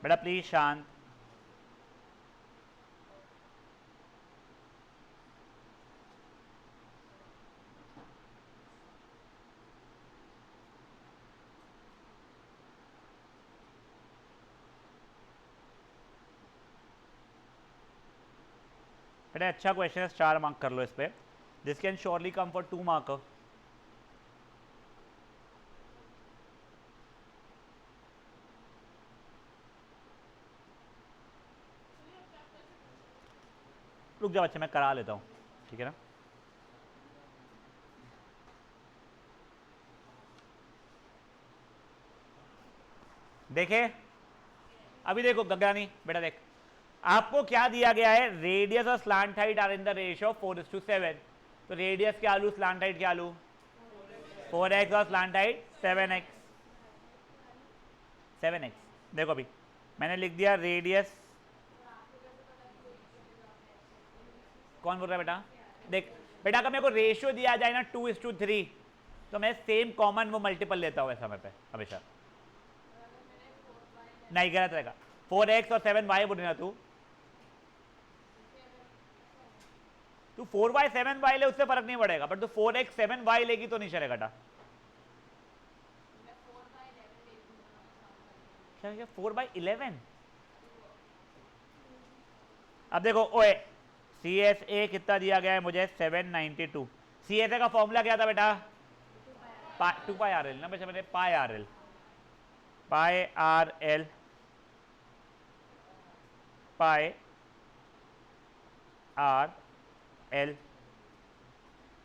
बेटा प्लीज शांत। बेटा अच्छा क्वेश्चन है, 4 मार्क कर लो इस पे, this can surely come for 2 mark. रुक जा बच्चे मैं करा लेता हूँ, ठीक है ना। देखे अभी देखो गगरानी बेटा देख, आपको क्या दिया गया है, रेडियस और slant height are in the ratio 4:7, तो रेडियस क्या लू स्लांट हाइट क्या लू 4x और स्लांट हाइट 7x। देखो अभी मैंने लिख दिया रेडियस, कौन बोल रहा है बेटा? देख बेटा अगर मेरे को रेशियो दिया जाए ना 2:3 तो मैं सेम कॉमन वो मल्टीपल लेता हूँ समय पे हमेशा, नहीं गलत रहेगा। 4x और 7y बोल रहा तू 4y 7y ले उससे फर्क नहीं पड़ेगा, बट तू 4x 7y लेगी तो नहीं चलेगा। क्या 4/11? अब देखो ओए CSA कितना दिया गया है मुझे 792। CSA का फॉर्मूला क्या था बेटा? 2πRL ना बेटा, मैंने πRL πRL।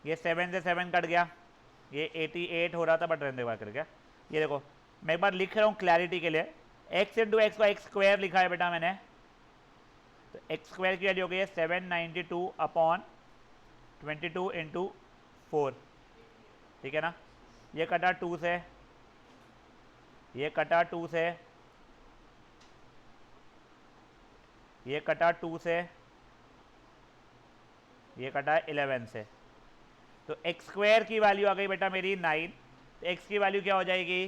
ये 7 से 7 कट गया, ये 88 हो रहा था बट रहने कर गया। ये देखो मैं एक बार लिख रहा हूँ क्लैरिटी के लिए, x इंटू एक्स को एक्स स्क्वायर लिखा है बेटा मैंने, तो एक्स स्क्वायर की वैल्यू हो गई है 792/22 इंटू 4, ठीक है ना। ये कटा 2 से, ये कटा 2 से, ये कटा 2 से, ये कटा 11 से, तो एक्स स्क्वायर की वैल्यू आ गई बेटा मेरी 9, तो एक्स की वैल्यू क्या हो जाएगी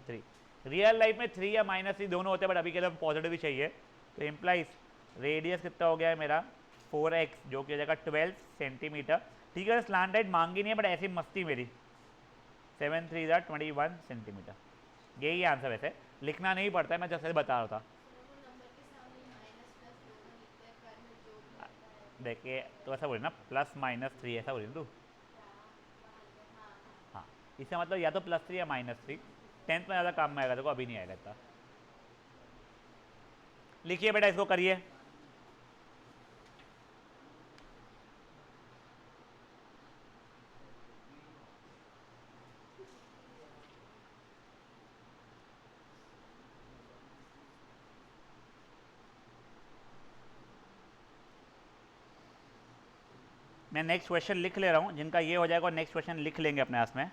3। रियल लाइफ में 3 या -3 दोनों होते हैं, बट अभी के लिए पॉजिटिव ही चाहिए। तो इम्प्लाइज रेडियस कितना हो गया है मेरा 4x, जो कि हो जाएगा 12 सेंटीमीटर। ठीक है, स्लैंट राइट मांगी नहीं है, बट ऐसी मस्ती मेरी 7 3 21 सेंटीमीटर। यही आंसर वैसे लिखना नहीं पड़ता है, मैं जैसे बता रहा था। देखिए तो ऐसा बोले ना +-3 ऐसा बोले ना तू। हाँ, इसका मतलब या तो +3 या -3। 10th में ज़्यादा काम में आएगा, देखो अभी नहीं आएगा इतना। लिखिए बेटा, इसको करिए। मैं नेक्स्ट क्वेश्चन लिख ले रहा हूँ, जिनका ये हो जाएगा नेक्स्ट क्वेश्चन लिख लेंगे अपने पास में।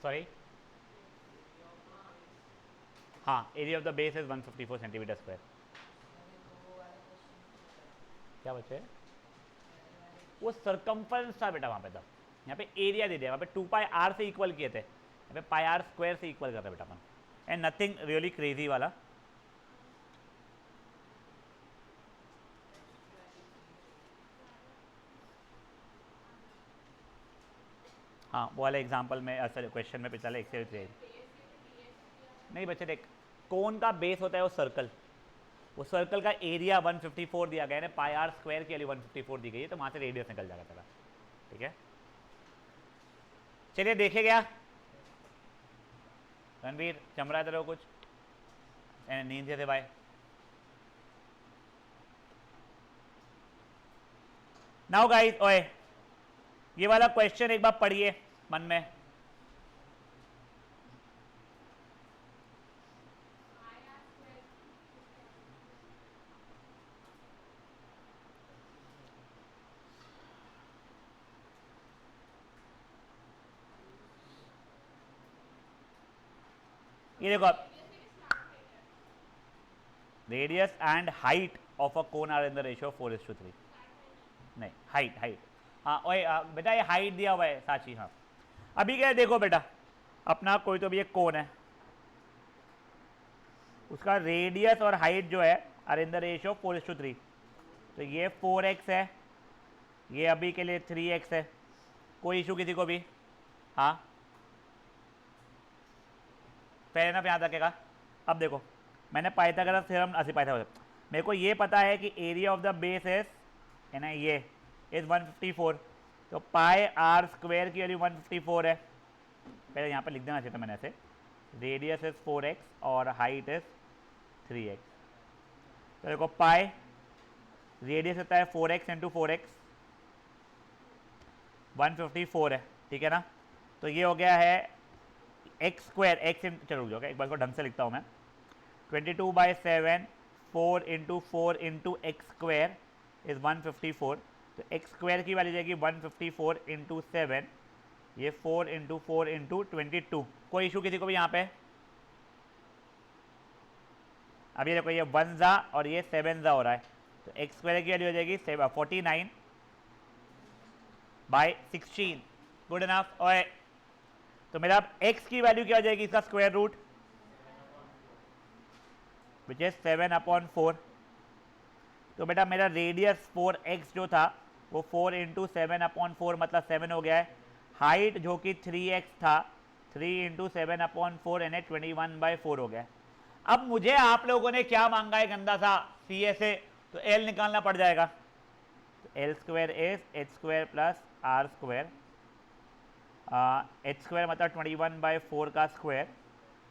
सॉरी, हाँ, area of the base is 154 centimetre square. क्या बचे, वो सरकमफ्रेंस था बेटा वहाँ पे था। यहाँ पे एरिया दे दिया, वहाँ पे 2πr से इक्वल किए थे, यहाँ पे πr स्क्वायर से इक्वल करते बेटा अपन, एंड नथिंग रियली क्रेजी वाला। हाँ, वो वाले एग्जाम्पल में सर क्वेश्चन में पिछले एक से नहीं बच्चे, देख कोन का बेस होता है वो सर्कल, वो सर्कल का एरिया 154 दिया गया है, πr स्क्वायर की वैल्यू 154 दी गई है, तो वहाँ से रेडियस निकल जाएगा तेरा। ठीक है, चलिए देखे गया। रणवीर चमरा रहो कुछ, नींद से थे भाई। नाउ गाइस, ओए ये वाला क्वेश्चन एक बार पढ़िए मन में। ये देखो, radius and height of a cone are in the ratio 4:3। नहीं, हाइट हाँ, ओए बेटा ये हाइट दिया हुआ है साची। हाँ, अभी क्या है देखो बेटा, अपना कोई तो भी एक कोन है, उसका रेडियस और हाइट जो है आर इन द रेशियो 4:3। तो ये 4x है, ये अभी के लिए 3x है। कोई इशू किसी को भी? हाँ, पहले ना याद रखेगा। अब देखो, मैंने पाइथागोरस थ्योरम ऐसे पाइथागोरस, मेरे को ये पता है कि एरिया ऑफ द बेस है ना, ये इज 154, तो πr स्क्वायर की वैल्यू 154 है। पहले यहाँ पे लिख देना चाहिए था मैंने ऐसे, रेडियस इज 4x और हाइट इज 3x। तो देखो पाई रेडियस होता है 4x इंटू 4x, 154 है, ठीक है ना। तो ये हो गया है एक्स स्क्वायर, एक्स इन, चलो रुक जाओ एक बार को ढंग से लिखता हूँ मैं, 22/7 4 into 4 into x square is 154। तो एक्स स्क्वायर की वैल्यू जाएगी 154 इंटू 7, ये 4 इंटू 4 इंटू 22। कोई इशू किसी को भी यहाँ पे? अब ये देखो, ये 1 जा और ये 7 जा हो रहा है, तो एक्स स्क्वायर की वैल्यू हो जाएगी 49 बाई 16। Good enough. और तो मेरा x की वैल्यू क्या हो जाएगी इसका स्क्वायर रूट, विच इज 7/4। तो बेटा मेरा रेडियस 4x जो था वो 4 इंटू 7/4 मतलब 7 हो गया है। हाइट जो कि 3x था 3 इंटू 7/4 यानी 21/4 हो गया। अब मुझे आप लोगों ने क्या मांगा है गंदा सा सी ए से, तो l निकालना पड़ जाएगा। तो l square is h square plus r square, h square मतलब 21/4 का स्क्वायर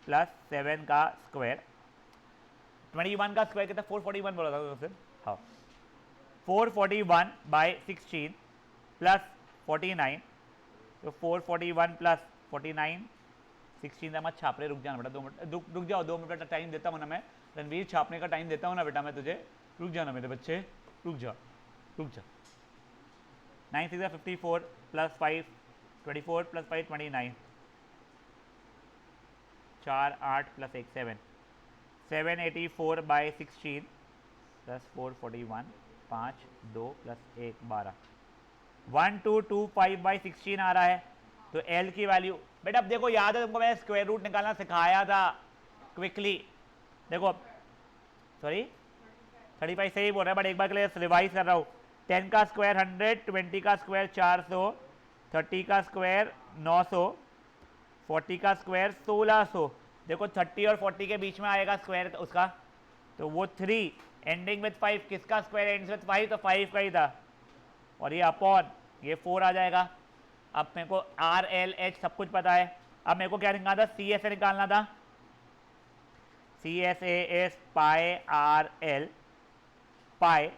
प्लस 7 का स्क्वायर। 21 का स्क्वायर कितना 441 बोला था तो फिर हाँ 441/16 प्लस 49। तो 441 प्लस 49 16 मत छाप रहे, रुक जाना बेटा 2 मिनट, रुक जाओ 2 मिनट का टाइम देता हूँ ना मैं, रणवीर छापने का टाइम देता हूँ ना बेटा मैं तुझे, रुक जाना मेरे बच्चे, रुक जा रुक जा। 9 6 54 plus 5 24 plus 5 29, 4 8 plus 1 7, 784/16 plus 441 5 2 plus 1 12, 1225/16 आ रहा है। तो एल की वैल्यू बेटा अब देखो याद है तुमको मैंने स्क्वायर रूट निकालना सिखाया था क्विकली। देखो सॉरी 35 सही बोल रहा है बट एक बार के लिए रिवाइज कर रहा हूँ। 10 का स्क्वायर 100, 20 का स्क्वायर 400, 30 का स्क्वायर 900, 40 का स्क्वायर 1600। देखो 30 और 40 के बीच में आएगा स्क्वायर उसका, तो वो 3 एंडिंग विथ 5, किसका स्क्वायर एंड्स विथ 5, तो 5 का ही था, और ये अपॉन ये 4 आ जाएगा। अब मेरे को आर एल एच सब कुछ पता है। अब मेरे को क्या निकालना था, सी एस ए निकालना था। C S A is pi r l, pi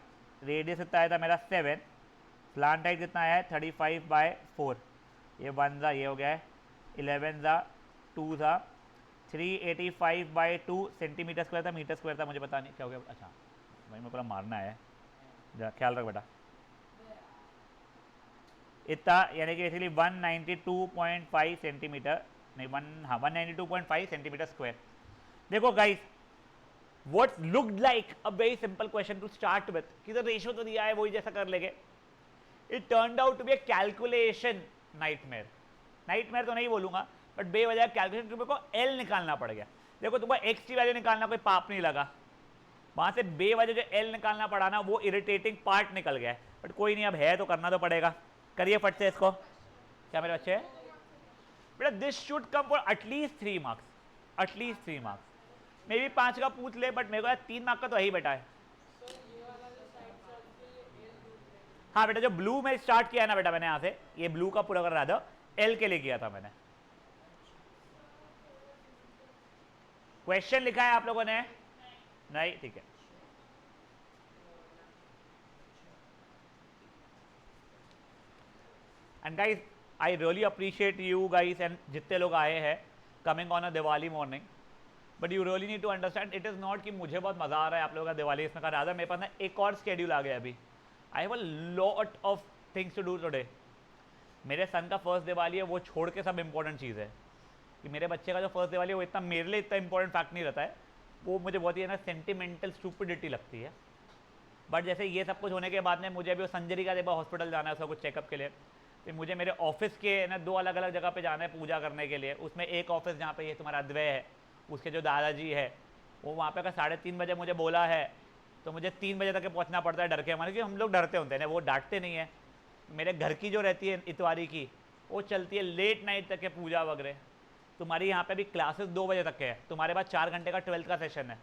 radius कितना आया था मेरा 7, स्लांट हाइट कितना आया है 35/4, ये 1 ज़ा ये हो गया है, 11 ज़ा 2 ज़ा 385/2 सेंटीमीटर स्क्वायर था, मीटर स्क्वायर था मुझे पता नहीं क्या हो गया। अच्छा भाई मेरे को मारना है, जा ख्याल रख बेटा। इतना यानी कि बेसिकली 192.5 सेंटीमीटर नहीं 192.5 सेंटीमीटर स्क्वायर। देखो guys what looked like a very simple question to start with, कि तो रेशियो तो दिया है वही जैसा कर लेंगे, it turned out to be a calculation nightmare. Nightmare तो नहीं बोलूंगा बट बेवजह कैलकुलेशन, मेरे को एल निकालना पड़ गया। देखो तुमको एक्स की वैल्यू निकालना कोई पाप नहीं लगा, वहां से बेवजह जो एल निकालना पड़ा ना वो इरिटेटिंग पार्ट निकल गया है, बट कोई नहीं अब है तो करना तो पड़ेगा। करिए फट से इसको। क्या मेरे बच्चे बेटा this should come for at least 3 marks, at least 3 marks, मे भी 5 का पूछ ले बट मेरे को 3 मार्क का तो यही बेटा है। हाँ बेटा जो ब्लू में स्टार्ट किया है ना बेटा मैंने यहाँ से ये ब्लू का पूरा कर रहा था, एल के लिए किया था मैंने। क्वेश्चन लिखा है आप लोगों ने नहीं, ठीक है। And guys I really appreciate you guys and जितने लोग आए हैं coming on a Diwali morning, but you really need to understand it is not कि मुझे बहुत मज़ा आ रहा है आप लोगों का दिवाली इसमें का, राधा मेरे पास ना एक और शेड्यूल आ गया अभी। I have a lot of things to do today. मेरे सन का फर्स्ट दिवाली है, वो छोड़ के सब इंपॉर्टेंट चीज़ है कि मेरे बच्चे का जो फर्स्ट दिवाली है वो इतना मेरे लिए इतना इंपॉर्टेंट फैक्ट नहीं रहता है, वो मुझे बहुत ही ना सेंटिमेंटल स्टूपिडिटी लगती है। बट जैसे ये सब कुछ होने के बाद में मुझे अभी संजरी का देखो हॉस्पिटल जाना है उसका कुछ चेकअप के लिए, फिर मुझे मेरे ऑफिस के ना 2 अलग अलग जगह पे जाना है पूजा करने के लिए। उसमें एक ऑफिस जहाँ पे ये तुम्हारा अद्वय है उसके जो दादाजी है वो वहाँ पे अगर 3:30 बजे मुझे बोला है तो मुझे 3 बजे तक पहुँचना पड़ता है डर के, हमारे क्योंकि हम लोग डरते होते हैं ना, वो डांटते नहीं है। मेरे घर की जो रहती है इतवारी की वो चलती है लेट नाइट तक के पूजा वगैरह। तुम्हारी यहाँ पे भी क्लासेस 2 बजे तक के है, तुम्हारे पास 4 घंटे का 12th का सेशन है,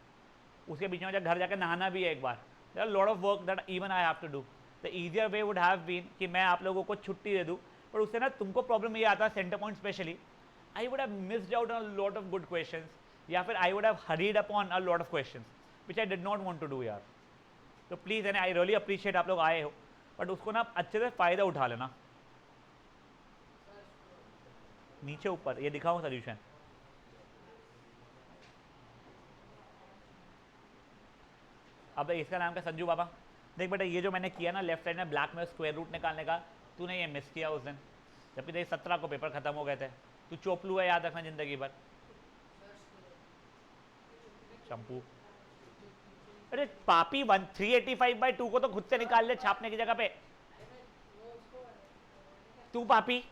उसके बीच में घर जाकर नहाना भी है एक बार। There are lot of work that even I have to do. The easier way would have been कि मैं आप लोगों को छुट्टी दे दूँ, पर उससे ना तुमको प्रॉब्लम ये आता है centre point specially I would have missed out on a lot of good questions, या फिर I would have hurried upon a lot of questions which I did not want to do यार। तो please and I really appreciate आप लोग आए हो, but उसको ना अच्छे से फ़ायदा उठा लेना। नीचे ऊपर ये दिखाऊँ सोल्यूशन, अब इसका नाम क्या संजू बाबा। देख बेटा ये जो मैंने किया ना लेफ्ट साइड में ब्लैक में स्क्वायर रूट निकालने का, तूने ये मिस किया उस दिन, जबकि तेरे 17 को पेपर खत्म हो गए थे। तू चोपलू है याद रखना ज़िंदगी भर। शंपू अरे पापी 385/2 को तो खुद से निकाल ले छापने की जगह पे। तू पापी।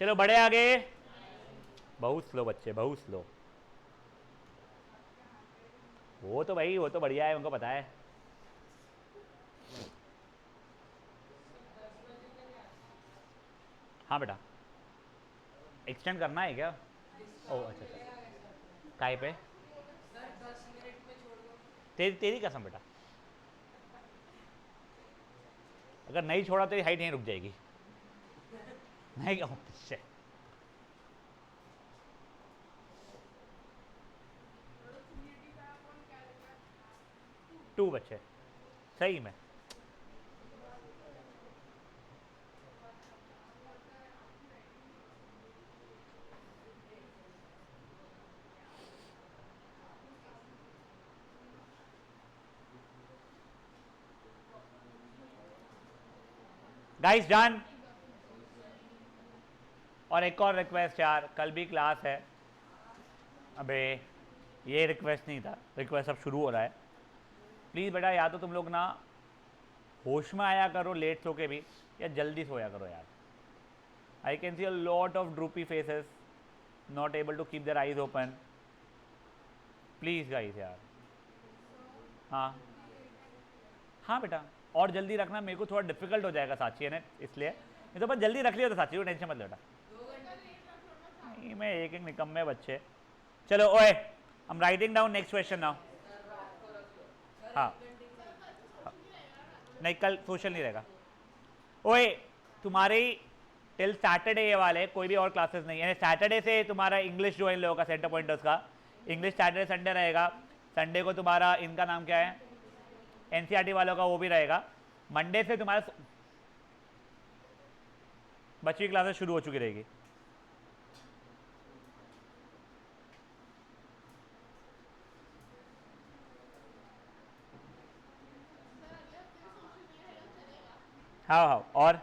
चलो बड़े आगे। बहुत स्लो बच्चे, बहुत स्लो। वो तो भाई वो तो बढ़िया है, उनको पता है। हाँ बेटा, एक्सटेंड करना है क्या? ओ अच्छा अच्छा। काय पे? तेरी तेरी कसम बेटा, अगर नहीं छोड़ा तेरी हाइट नहीं रुक जाएगी। नहीं क्या? 2 बच्चे सही में। Guys done. और एक और रिक्वेस्ट यार, कल भी क्लास है। अबे ये रिक्वेस्ट नहीं था, रिक्वेस्ट अब शुरू हो रहा है। प्लीज़ बेटा या तो तुम लोग ना होश में आया करो लेट सो के भी, या जल्दी सोया करो यार। I can see a lot of droopy faces, not able to keep their eyes open. Please guys यार। हाँ हाँ बेटा, और जल्दी रखना, मेरे को थोड़ा डिफिकल्ट हो जाएगा साक्षी ने, इसलिए नहीं तो बस जल्दी रख लिया तो साक्षी को टेंशन मत ले बेटा। नहीं मैं एक एक निकम्मे बच्चे। चलो ओए, I am writing down next question now. हाँ नहीं कल सोशल नहीं रहेगा। ओए तुम्हारी टिल सैटरडे ये वाले कोई भी और क्लासेस नहीं है। सैटरडे से तुम्हारा इंग्लिश जो इन लोगों का सेंटर पॉइंटर्स का इंग्लिश सैटरडे संडे रहेगा। संडे को तुम्हारा इनका नाम क्या है, एनसीईआरटी वालों का वो भी रहेगा। मंडे से तुम्हारा बच्ची की क्लासेस शुरू हो चुकी रहेगी। हाँ हाँ और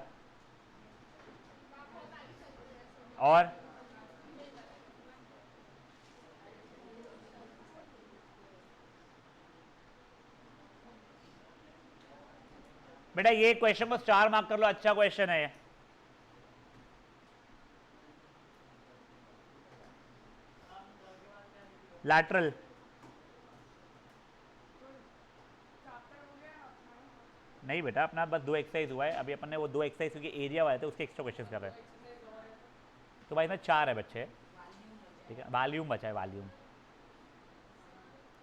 बेटा ये क्वेश्चन को स्टार मार्क कर लो, अच्छा क्वेश्चन है ये। लैटरल नहीं बेटा, अपना बस 2 एक्सरसाइज हुआ है अभी, अपन ने वो 2 एक्सरसाइज के एरिया वाले थे उसके एक्स्ट्रा क्वेश्चन कर रहे हैं। तो भाई इसमें 4 है बच्चे, ठीक है। वॉल्यूम बचा है, वॉल्यूम।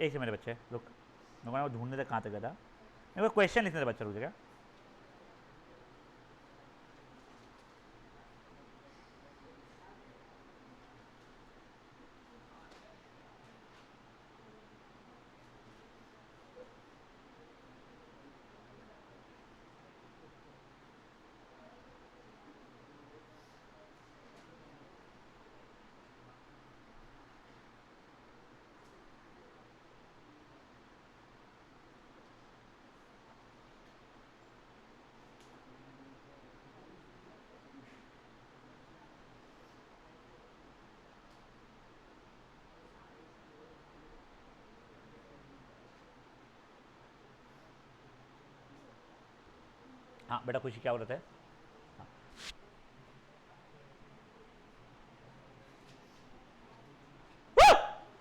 एक से मेरे बच्चे रुक, मैं वो ढूंढने तक कहाँ तक गया था, मेरे को क्वेश्चन लिखने थे बच्चा, रुक जाएगा। हाँ बेटा खुशी क्या हो रहा था?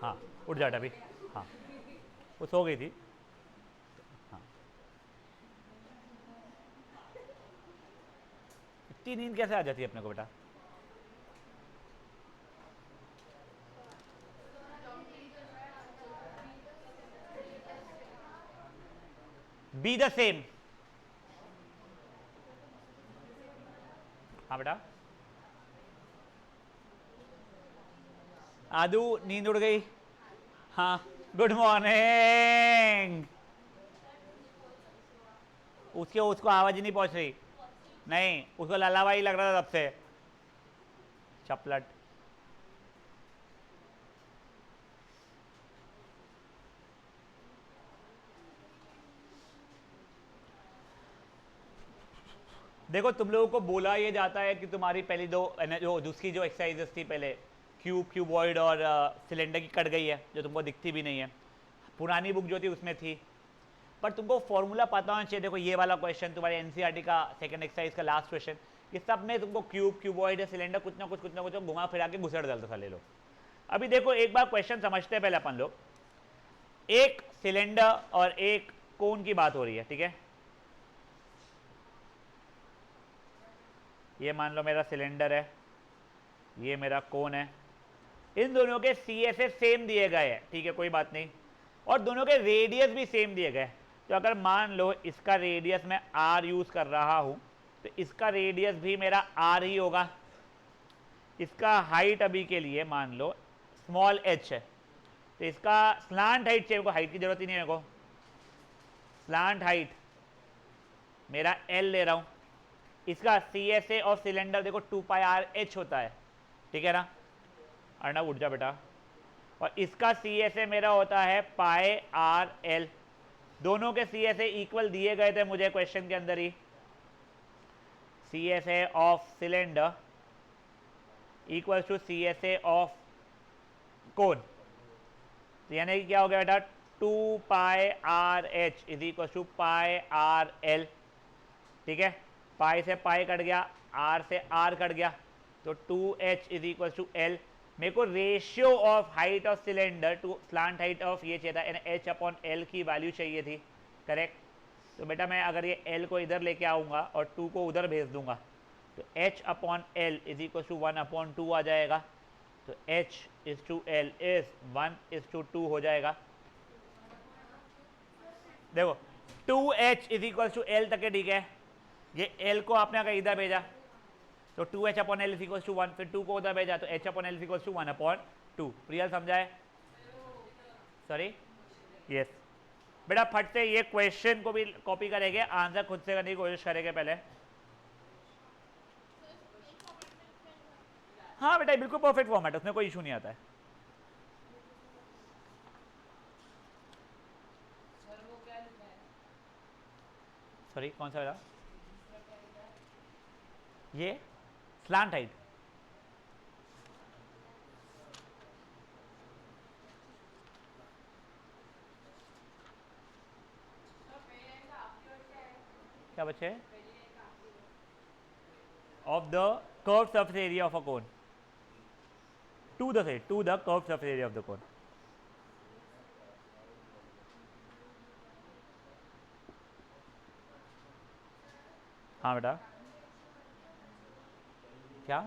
हाँ उठ जाटा अभी। हाँ वो सो गई थी। हाँ इतनी नींद कैसे आ जाती है अपने को बेटा? Be the same. हाँ बेटा आदू नींद उड़ गई। हाँ गुड मॉर्निंग। उसके उसको आवाज ही नहीं पहुंच रही। नहीं उसको ललावा ही लग रहा था तब से। चपलट। देखो तुम लोगों को बोला ये जाता है कि तुम्हारी पहली दो जो दूसरी जो एक्सरसाइजेस थी पहले क्यूबॉइड और सिलेंडर की कट गई है, जो तुमको दिखती भी नहीं है। पुरानी बुक जो थी उसमें थी, पर तुमको फॉर्मूला पता होना चाहिए। देखो ये वाला क्वेश्चन तुम्हारे एनसीईआरटी का सेकंड एक्सरसाइज का लास्ट क्वेश्चन, ये सब में तुमको क्यूबॉइड या सिलेंडर कुछ ना कुछ घुमा फिरा के घुसड़ डालता था। ले लो अभी देखो एक बार क्वेश्चन समझते हैं पहले अपन लोग। एक सिलेंडर और एक कोन की बात हो रही है, ठीक है। ये मान लो मेरा सिलेंडर है, ये मेरा कोन है। इन दोनों के CSA सेम दिए गए हैं, ठीक है, कोई बात नहीं। और दोनों के रेडियस भी सेम दिए गए। तो अगर मान लो इसका रेडियस मैं R यूज कर रहा हूं, तो इसका रेडियस भी मेरा R ही होगा। इसका हाइट अभी के लिए मान लो स्मॉल h है, तो इसका स्लांट हाइट चाहिए। हाइट की जरूरत ही नहीं है मेरे को, स्लांट हाइट मेरा L ले रहा हूं। इसका CSA ऑफ सिलेंडर देखो 2πRh होता है, ठीक है ना। अर्णव उठ जा बेटा। और इसका CSA मेरा होता है πRL। दोनों के CSA इक्वल दिए गए थे मुझे क्वेश्चन के अंदर ही। CSA of cylinder equal to CSA of cone, तो यानी कि क्या हो गया बेटा 2πRh is equal to πRL, ठीक है। पाई से पाई कट गया, R से R कट गया, तो 2h is equal to L। मेरे को ratio of height of cylinder to slant height of ये चाहिए था, यानी h/L की वैल्यू चाहिए थी, करेक्ट। तो बेटा मैं अगर ये L को इधर लेके आऊँगा और 2 को उधर भेज दूंगा, तो h/L इज इक्वल टू 1/2 आ जाएगा। तो h/L इज 1/2 हो जाएगा। देखो 2h is equal to L तक है, ठीक है। ये L को आपने अगर इधर भेजा तो 2h/L इज इक्वल टू 1, फिर 2 को उधर भेजा तो h/L is equal to 1/2। Priyal समझाए? Sorry, yes. बेटा फट से ये क्वेश्चन को भी कॉपी करेंगे, आंसर खुद से करने की कोशिश करेंगे पहले। हाँ बेटा बिल्कुल परफेक्ट फॉर्मेट, उसमें कोई इशू नहीं आता है। सॉरी कौन सा बेटा? ये स्लांट हाइट, क्या बच्चे? Of the curve surface area of a cone to the curve surface area of the cone. हाँ बेटा क्या?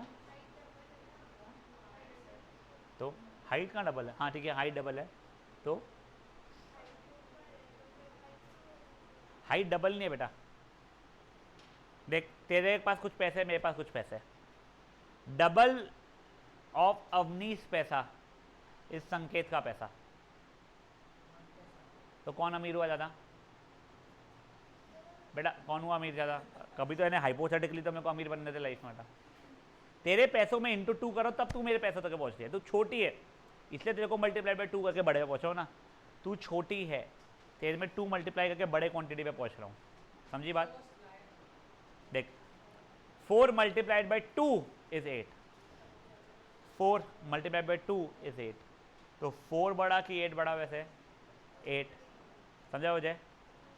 तो हाइट कहाँ डबल है? हाँ ठीक है, हाइट डबल है, तो हाइट डबल नहीं है बेटा। देख तेरे पास कुछ पैसे, मेरे पास कुछ पैसे, डबल ऑफ अवनीश पैसा इस संकेत का पैसा, तो कौन अमीर हुआ ज़्यादा? बेटा कौन हुआ अमीर ज़्यादा? कभी तो हाइपोथेटिकली तो मेरे को अमीर बनने थे लाइफ में। बेटा तेरे पैसों में इंटू 2 करो तब तू मेरे पैसों तक पहुँचती है। तू छोटी है इसलिए तेरे को मल्टीप्लाई बाय 2 करके बड़े पे पहुँचो ना। तू छोटी है, तेरे में 2 मल्टीप्लाई करके बड़े क्वांटिटी पे पहुँच रहा हूँ, समझी बात? देख 4 multiplied by 2 is 8, 4 multiplied by 2 is 8, तो 4 बड़ा कि 8 बड़ा? वैसे 8, समझा हो जाए।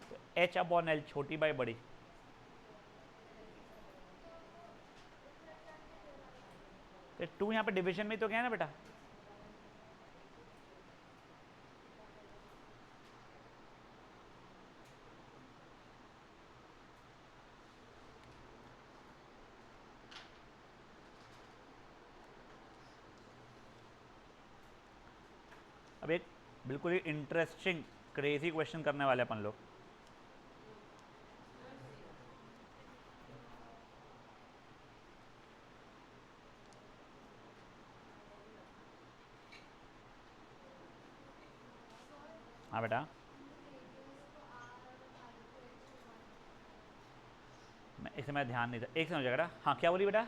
तो h/L छोटी बाई बड़ी, तो 2 यहाँ पे डिवीजन में तो क्या है ना बेटा। अब एक बिल्कुल ही इंटरेस्टिंग क्रेजी क्वेश्चन करने वाले अपन लोग। हाँ बेटा मैं इसे मैं ध्यान नहीं था, एक समझ बेटा। हाँ क्या बोली बेटा?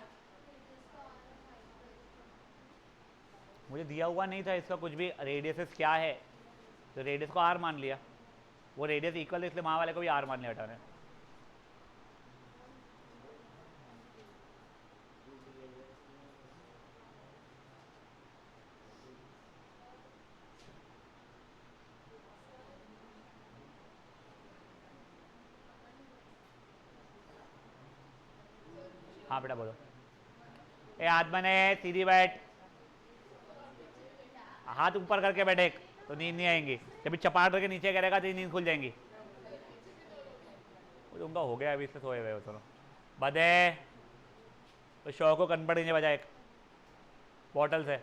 मुझे दिया हुआ नहीं था इसका कुछ भी रेडियस क्या है, तो रेडियस को आर मान लिया, वो रेडियस इक्वल है इसलिए वहाँ वाले को भी आर मान लिया बेटा ने। हाँ बेटा बोलो। ए हाथ बने, सीधी बैठ, हाथ ऊपर करके बैठे तो नींद नहीं आएंगी, जब चपाट करके नीचे करेगा तो नींद खुल जाएंगी। उनका हो गया अभी, इससे सोए हुए हो चलो बदे। तो शौ को कनपड़ नहीं बजा एक बॉटल से।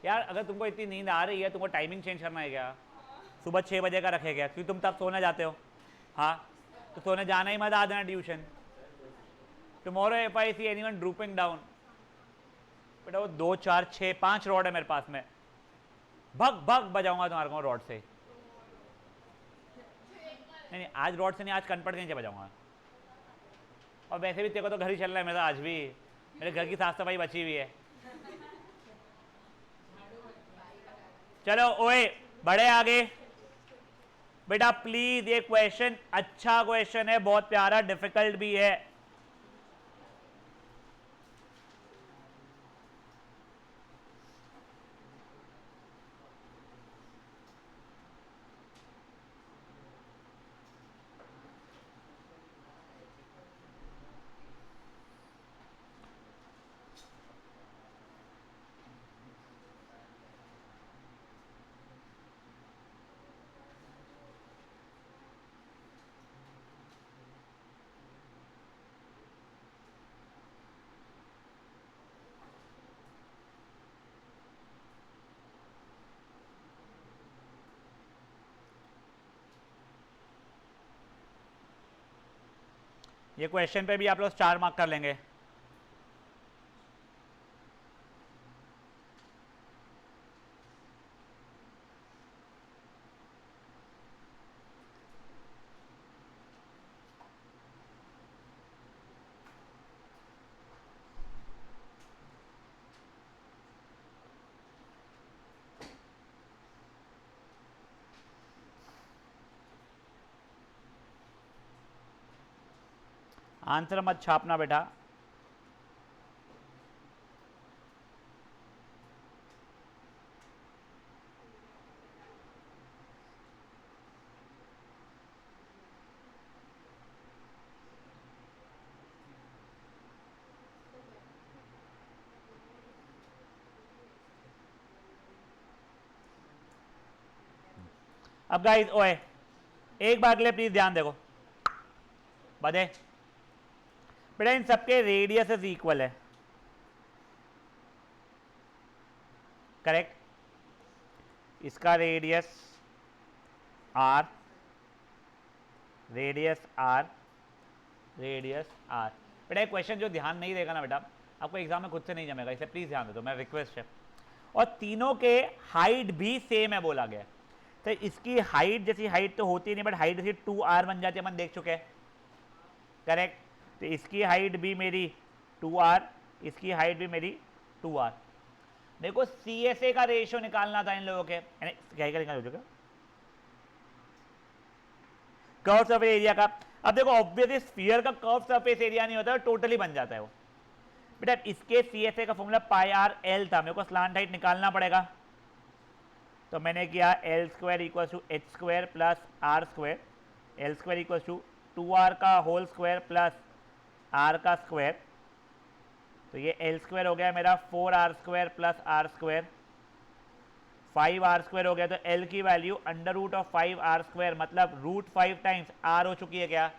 यार अगर तुमको इतनी नींद आ रही है, तुमको टाइमिंग चेंज करना है क्या? सुबह 6 बजे का रखे क्या, क्योंकि तुम तब सोने जाते हो। हाँ तो सोने जाना ही मत, आ देना tuition. Tomorrow if I see anyone drooping down, बेटा वो 2 4 6 5 रॉड है मेरे पास में, भग भग बजाऊंगा तुम्हारे को रॉड से। नहीं आज रॉड से नहीं, आज कनपट के नीचे बजाऊंगा। और वैसे भी तेरे को तो घर ही चलना है मेरा, आज भी मेरे घर की साफ सफाई बची हुई है। चलो ओए बड़े आगे बेटा प्लीज। ये क्वेश्चन अच्छा क्वेश्चन है, बहुत प्यारा, डिफिकल्ट भी है। ये क्वेश्चन पे भी आप लोग 4 मार्क कर लेंगे। आंसर मत छापना बेटा। अब गाइस ओए एक बार के लिए प्लीज ध्यान देखो बदे, बेटा इन सबके रेडियस इक्वल है, करेक्ट। इसका radius R, radius R, radius R. बेटा क्वेश्चन जो ध्यान नहीं देगा ना बेटा, आपको एग्जाम में खुद से नहीं जमेगा, इसे प्लीज ध्यान दे दो, मैं रिक्वेस्ट है। और तीनों के हाइट भी सेम है बोला गया, तो इसकी हाइट जैसी हाइट तो होती नहीं, बट हाइट जैसी 2r बन जाती है, अपन देख चुके हैं, करेक्ट। तो इसकी हाइट भी मेरी 2r, इसकी हाइट भी मेरी 2r। देखो CSA का रेशियो निकालना था इन लोगों के, क्या निकाल चुका कर्व सरफेस एरिया का। अब देखो ऑब्वियसली स्फीयर का कर्व सरफेस एरिया नहीं होता, टोटली बन जाता है वो। बेटा इसके CSA का फॉर्मूला πr_l था, मेरे को स्लांट हाइट निकालना पड़ेगा, तो मैंने किया L square equal to H square plus R square, L square equal to 2r का होल स्क्वायर प्लस r का स्क्वायर, तो ये L स्क्वायर हो गया मेरा 4r square plus r square, 5r square हो गया, तो L की value under root of 5r square, मतलब रूट 5 टाइम्स r हो चुकी है। क्या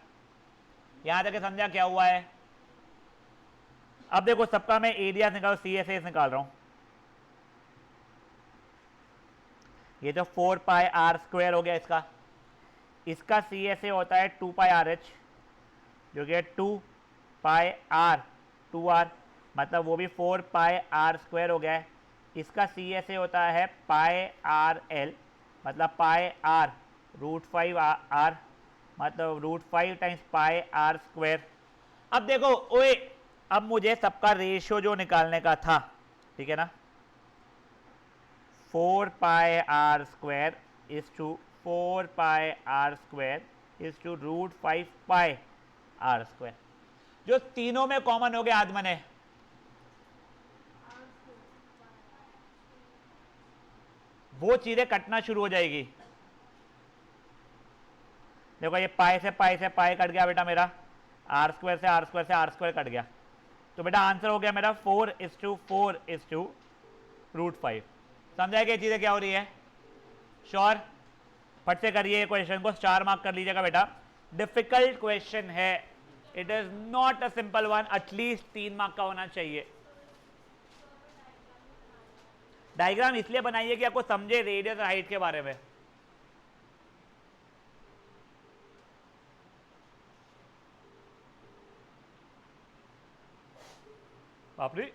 यहां तक समझा क्या हुआ है? अब देखो सबका मैं एरिया निकाल, CSA निकाल रहा हूं। ये तो 4 पाई r स्क्वायर हो गया इसका, इसका CSA होता है 2 पाई RH, जो कि 2 पाई r 2r, मतलब वो भी 4 पाई r स्क्वायर हो गया है। इसका CSA होता है पाई RL, मतलब पाई r रूट 5 r, मतलब root 5 times pi r square. अब देखो ओए अब मुझे सबका रेशियो जो निकालने का था, ठीक है ना, 4 pi are square is to 4 pi are square is to √5 pi are square. जो तीनों में कॉमन हो गया आज मैंने, वो चीजें कटना शुरू हो जाएगी। देखो ये पाई से पाई से पाई कट गया बेटा मेरा, आर स्क्वायर से आर स्क्वायर से आर स्क्वायर कट गया, तो बेटा आंसर हो गया मेरा 4:4:√5। समझा कि ये चीजें क्या हो रही है? श्योर? फट से करिए क्वेश्चन को, स्टार मार्क कर लीजिएगा बेटा। डिफिकल्ट क्वेश्चन है, it is not a simple one, at least 3 mark का होना चाहिए। डायग्राम इसलिए बनाइए कि आपको समझे रेडियस और हाइट के बारे में। बापरे,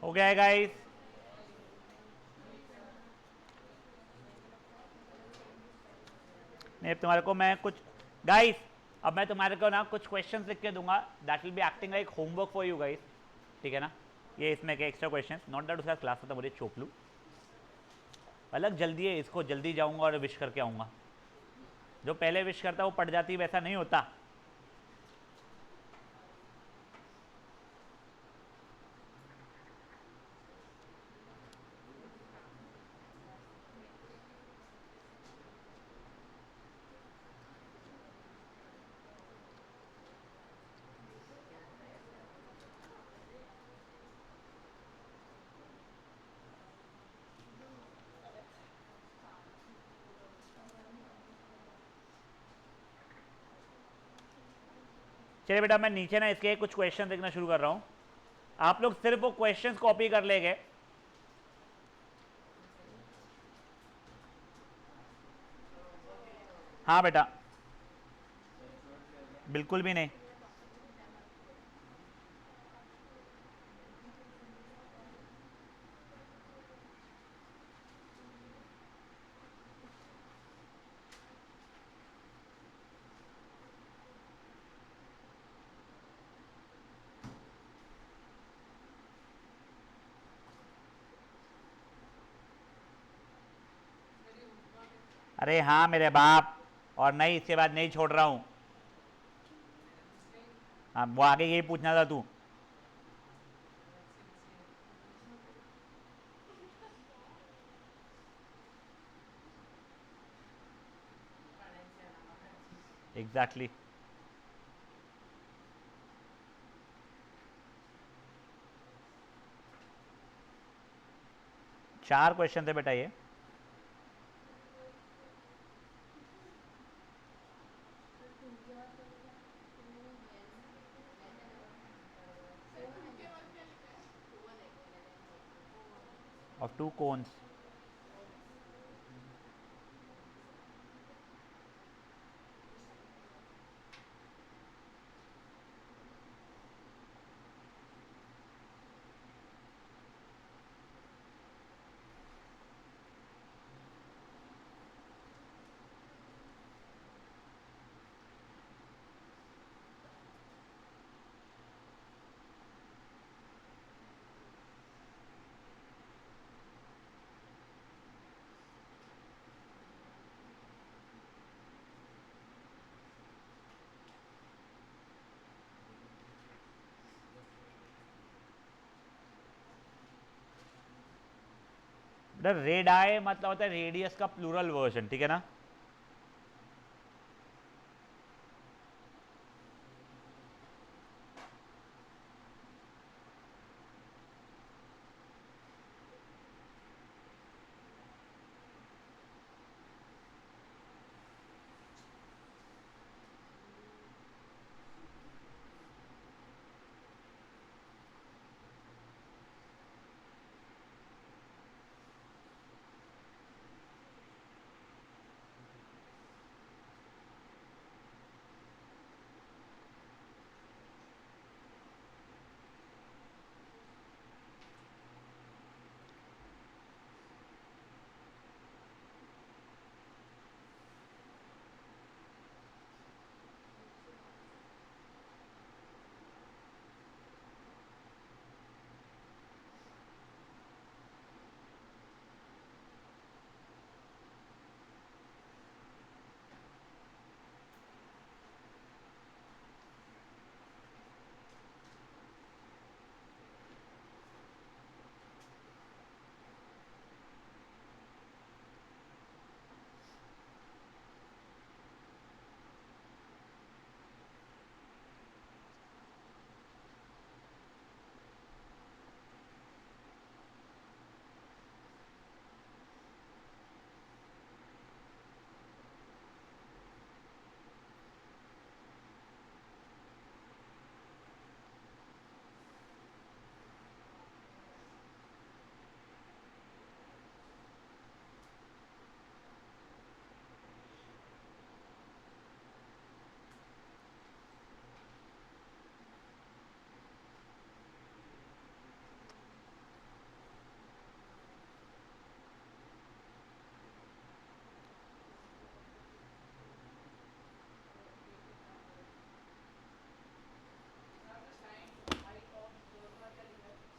हो गया है गाइस? नहीं, तुम्हारे को मैं कुछ, गाइस अब मैं तुम्हारे को ना कुछ क्वेश्चंस लिख के दूंगा, that will be acting like homework for you guys, ठीक है ना? ये इसमें के एक्स्ट्रा क्वेश्चंस, नॉट दैट उसका क्लास में मुझे चोप लूँ, अलग जल्दी है, इसको जल्दी जाऊंगा और विश करके आऊँगा। जो पहले विश करता वो पड़ जाती, वैसा नहीं होता। चलिए बेटा मैं नीचे ना इसके कुछ क्वेश्चन देखना शुरू कर रहा हूँ, आप लोग सिर्फ वो क्वेश्चंस कॉपी कर लेंगे। हाँ बेटा, बिल्कुल भी नहीं। अरे हाँ मेरे बाप, और नहीं इसके बाद नहीं छोड़ रहा हूँ। हाँ वो आगे यही पूछना था तू। Exactly exactly. 4 क्वेश्चन थे बेटा ये। of 2 cones. बेटा रेडाई मतलब होता है रेडियस का प्लूरल वर्जन, ठीक है ना।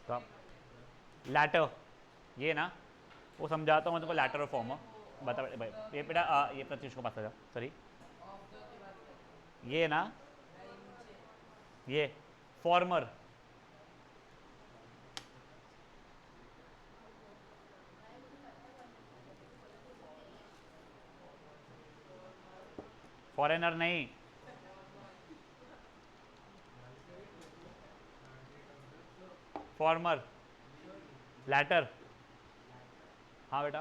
तो लैटर, ये ना वो समझाता हूँ मैं तुमको, लैटर फॉर्म बता भाई। ये बेटा ये प्रत्युष को पास आ जाओ, सॉरी। ये ना, ये फॉर्मर, फॉरेनर नहीं, फॉर्मर, लैटर। हाँ बेटा,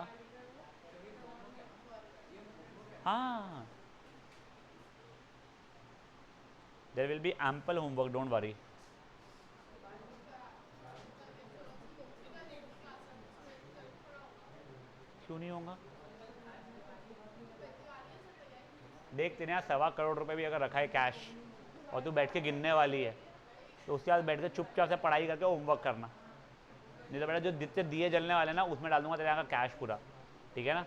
हाँ there will be ample homework, don't worry. क्यों नहीं होगा? देख तेरे यहाँ 1.25 करोड़ रुपए भी अगर रखा है कैश और तू बैठ के गिनने वाली है तो उसके बाद बैठ के चुपचाप से पढ़ाई करके होमवर्क करना, नहीं तो बेटा जो जितने दिए जलने वाले ना उसमें डाल दूंगा तेरे यहाँ का कैश पूरा, ठीक है ना?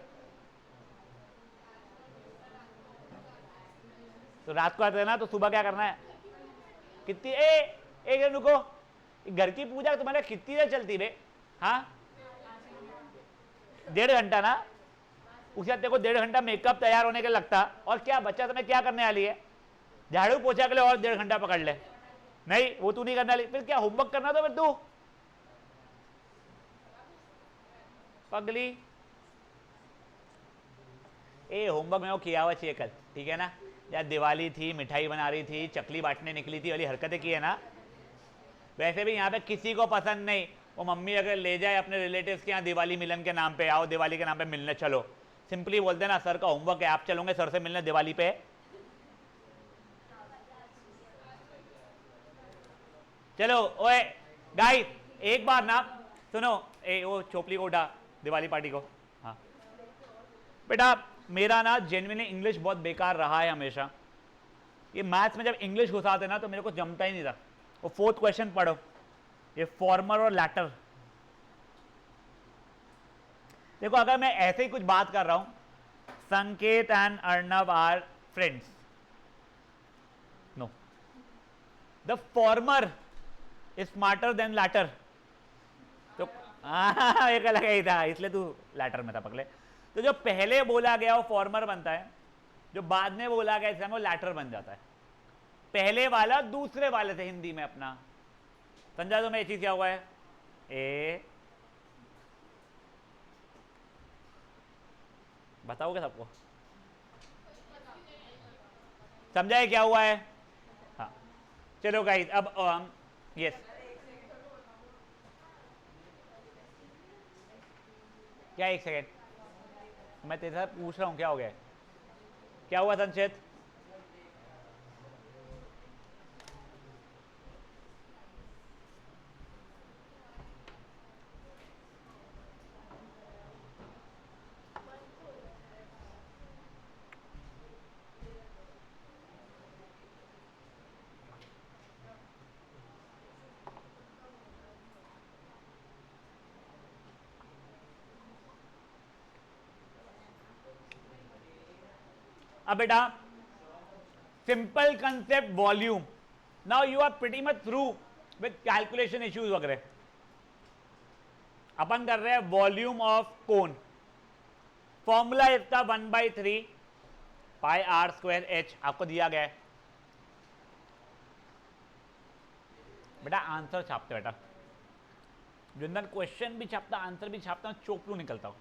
तो रात को आते हैं ना तो सुबह क्या करना है, कितनी एक रुको, घर की पूजा तुम्हारे कितनी देर चलती रे? हाँ 1.5 घंटा ना, उसके बाद तेरे को 1.5 घंटा मेकअप तैयार होने के लगता, और क्या बच्चा तुम्हें क्या करने वाली है, झाड़ू पोछा के लिए और 1.5 घंटा पकड़ ले, नहीं वो तू नहीं करने वाली, फिर क्या होमवर्क करना तो फिर तू पगली। ए होमवर्क में वो किया हुआ चाहिए कल, ठीक है ना? यार दिवाली थी, मिठाई बना रही थी, चकली बांटने निकली थी, वाली हरकतें की है ना। वैसे भी यहाँ पे किसी को पसंद नहीं, वो मम्मी अगर ले जाए अपने रिलेटिव्स के यहाँ दिवाली मिलन के नाम पे, आओ दिवाली के नाम पे मिलने चलो, सिंपली बोलते ना सर का होमवर्क है, आप चलोगे सर से मिलने दिवाली पे? चलो ओए गाइस, एक बार ना सुनो, वो चोपली को उठा, दिवाली पार्टी को। हाँ बेटा, मेरा ना जेन्युइनली इंग्लिश बहुत बेकार रहा है हमेशा, ये मैथ्स में जब इंग्लिश घुसाते ना तो मेरे को जमता ही नहीं था। वो 4th क्वेश्चन पढ़ो, ये फॉर्मर और लैटर। देखो अगर मैं ऐसे ही कुछ बात कर रहा हूं, Sanket and Arnav are friends, no, the former is smarter than latter, तो एक अलग ही था, इसलिए तू लैटर में था पकड़े। तो जो पहले बोला गया वो फॉर्मर बनता है, जो बाद में बोला गया इसमें वो लैटर बन जाता है। पहले वाला दूसरे वाले से हिंदी में अपना, समझा? तो मैं ये चीज क्या हुआ है, ए बताओगे सबको? समझा है क्या हुआ है? हाँ चलो गाइस, अब यस, क्या 1 सेकेंड, मैं तेरे साथ पूछ रहा हूं क्या हो गया, क्या हुआ संचित? अब बेटा simple concept volume, now you are pretty much through with calculation issues वगैरह। अपन कर रहे हैं वॉल्यूम ऑफ कोन, फॉर्मूला इसका 1/3 पाई आर स्क्वायर एच आपको दिया गया है। बेटा आंसर छापते बेटा, जिंदन क्वेश्चन भी छापता आंसर भी छापता, चोपलू निकलता हो,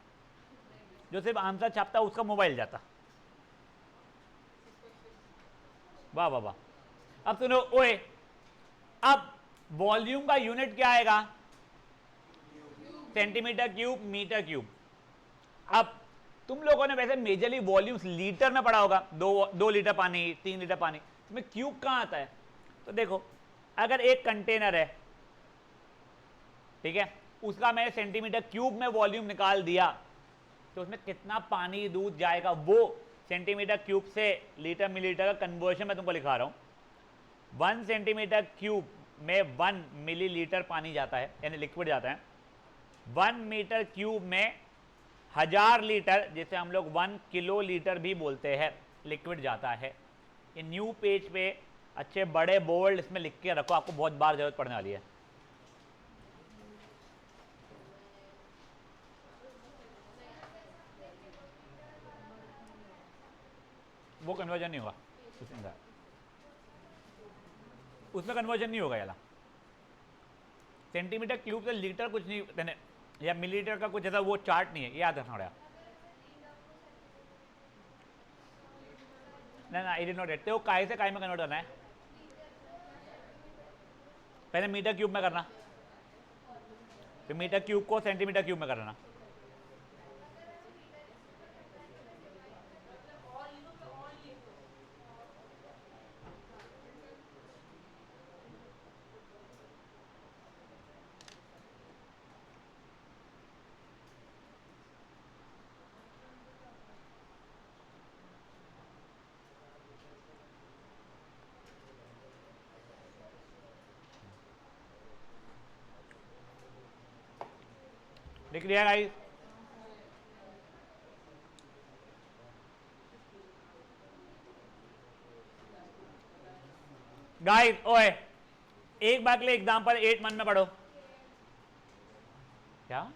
जो सिर्फ आंसर छापता उसका मोबाइल जाता। वाह वाह वाह। अब सुनो ओए, अब वॉल्यूम का यूनिट क्या आएगा, सेंटीमीटर क्यूब, मीटर क्यूब। अब तुम लोगों ने वैसे मेजरली वॉल्यूम्स लीटर में पढ़ा होगा, 2 लीटर पानी, 3 लीटर पानी, तुम्हें क्यूब कहां आता है? तो देखो अगर एक कंटेनर है, ठीक है, उसका मैंने सेंटीमीटर क्यूब में वॉल्यूम निकाल दिया तो उसमें कितना पानी दूध जाएगा, वो सेंटीमीटर क्यूब से लीटर मिलीलीटर का कन्वर्जन मैं तुमको लिखा रहा हूं। 1 सेंटीमीटर क्यूब में 1 मिलीलीटर पानी जाता है, यानी लिक्विड जाता है। 1 मीटर क्यूब में 1000 लीटर, जिसे हम लोग 1 किलो लीटर भी बोलते हैं, लिक्विड जाता है। ये न्यू पेज पे अच्छे बड़े बोल्ड इसमें लिख के रखो, आपको बहुत बार जरूरत पड़ने वाली है। वो कन्वर्जन नहीं होगा उसमें कन्वर्जन नहीं होगा यार। सेंटीमीटर क्यूब से लीटर कुछ नहीं, या मिलीलीटर का कुछ ऐसा वो चार्ट नहीं है, याद रखना पड़ेगा। ना आई डिड नॉट गेट, तो काय से काय में कन्वर्ट करना है, पहले मीटर क्यूब में करना, फिर मीटर क्यूब को सेंटीमीटर क्यूब में करना। लिख लिया गाइस? गाइस ओए, एक बार के लिए एग्जाम्पल 8 मन में पढ़ो। क्या?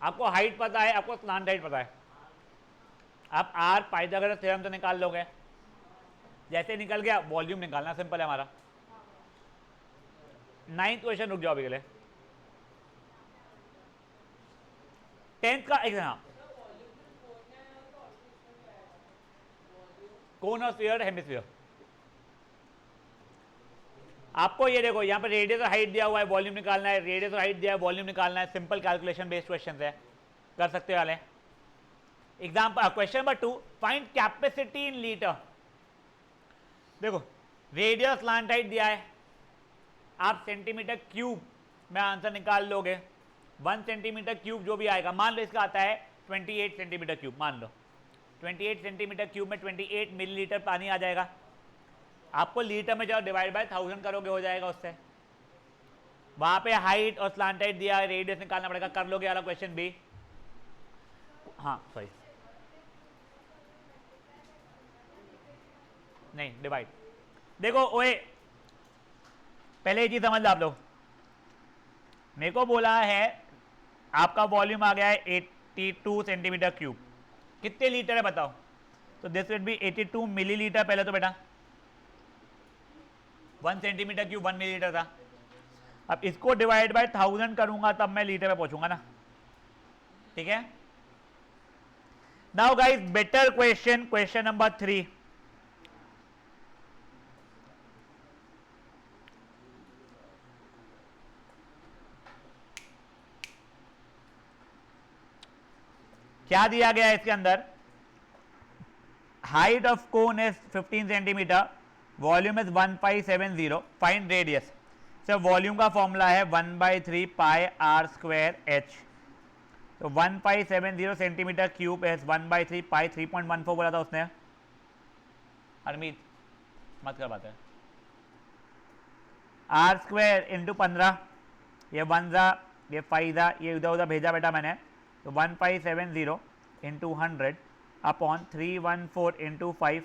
आपको हाइट पता है, आपको स्लांट हाइट पता है, आप आर पाइथागोरस थ्योरम तो निकाल लोगे। जैसे निकल गया वॉल्यूम निकालना सिंपल है हमारा। 9th क्वेश्चन, रुक जाओ अभी के लिए। 10th का एग्जाम, कोन और स्फीयर, हेमिस्फीयर। आपको ये देखो यहाँ पर रेडियस और हाइट दिया हुआ है, वॉल्यूम निकालना है, रेडियस और हाइट दिया है, वॉल्यूम निकालना है। सिंपल कैलकुलेशन बेस्ड क्वेश्चन है, कर सकते वाले। Example question number 2, find capacity in litre. देखो रेडियस स्लांट हाइट दिया है, आप सेंटीमीटर क्यूब में आंसर निकाल लोगे। 1 सेंटीमीटर क्यूब जो भी आएगा, मान लो इसका आता है 28 सेंटीमीटर क्यूब, मान लो 28 सेंटीमीटर क्यूब में 28 मिलीलीटर पानी आ जाएगा। आपको लीटर में जाओ, डिवाइड बाय 1000 करोगे, हो जाएगा उससे। वहां पे हाइट और स्लांट हाइट दिया है, रेडियस निकालना पड़ेगा, कर लोगे वाला क्वेश्चन भी। हाँ सॉरी, नहीं डिवाइड। देखो ओए, पहले ये चीज समझ लो आप लोग। मेरे को बोला है आपका वॉल्यूम आ गया है 82 सेंटीमीटर क्यूब, कितने लीटर है बताओ? तो दिस विल बी 82 मिलीलीटर पहले तो बेटा। 1 सेंटीमीटर क्यूब 1 मिलीलीटर था। अब इसको डिवाइड बाय 1000 करूंगा तब मैं लीटर में पहुंचूंगा ना, ठीक है। Now guys better question, question number 3। क्या दिया गया है इसके अंदर? Height of cone is 15 centimetre, volume is 1570, find radius. Sir volume का फॉर्मूला है 1/3 पाई आर स्क्वायर एच। तो 1570 सेंटीमीटर क्यूब इज 1/3 पाई, 3.14 बोला था उसने। हरमीत मत कर पाते। आर स्क्वायर इंटू 15, ये 1 जा, ये 5 जा, ये उधर उधर भेजा बेटा मैंने। तो 1570 इंटू 100 अपॉन 314 इंटू 5,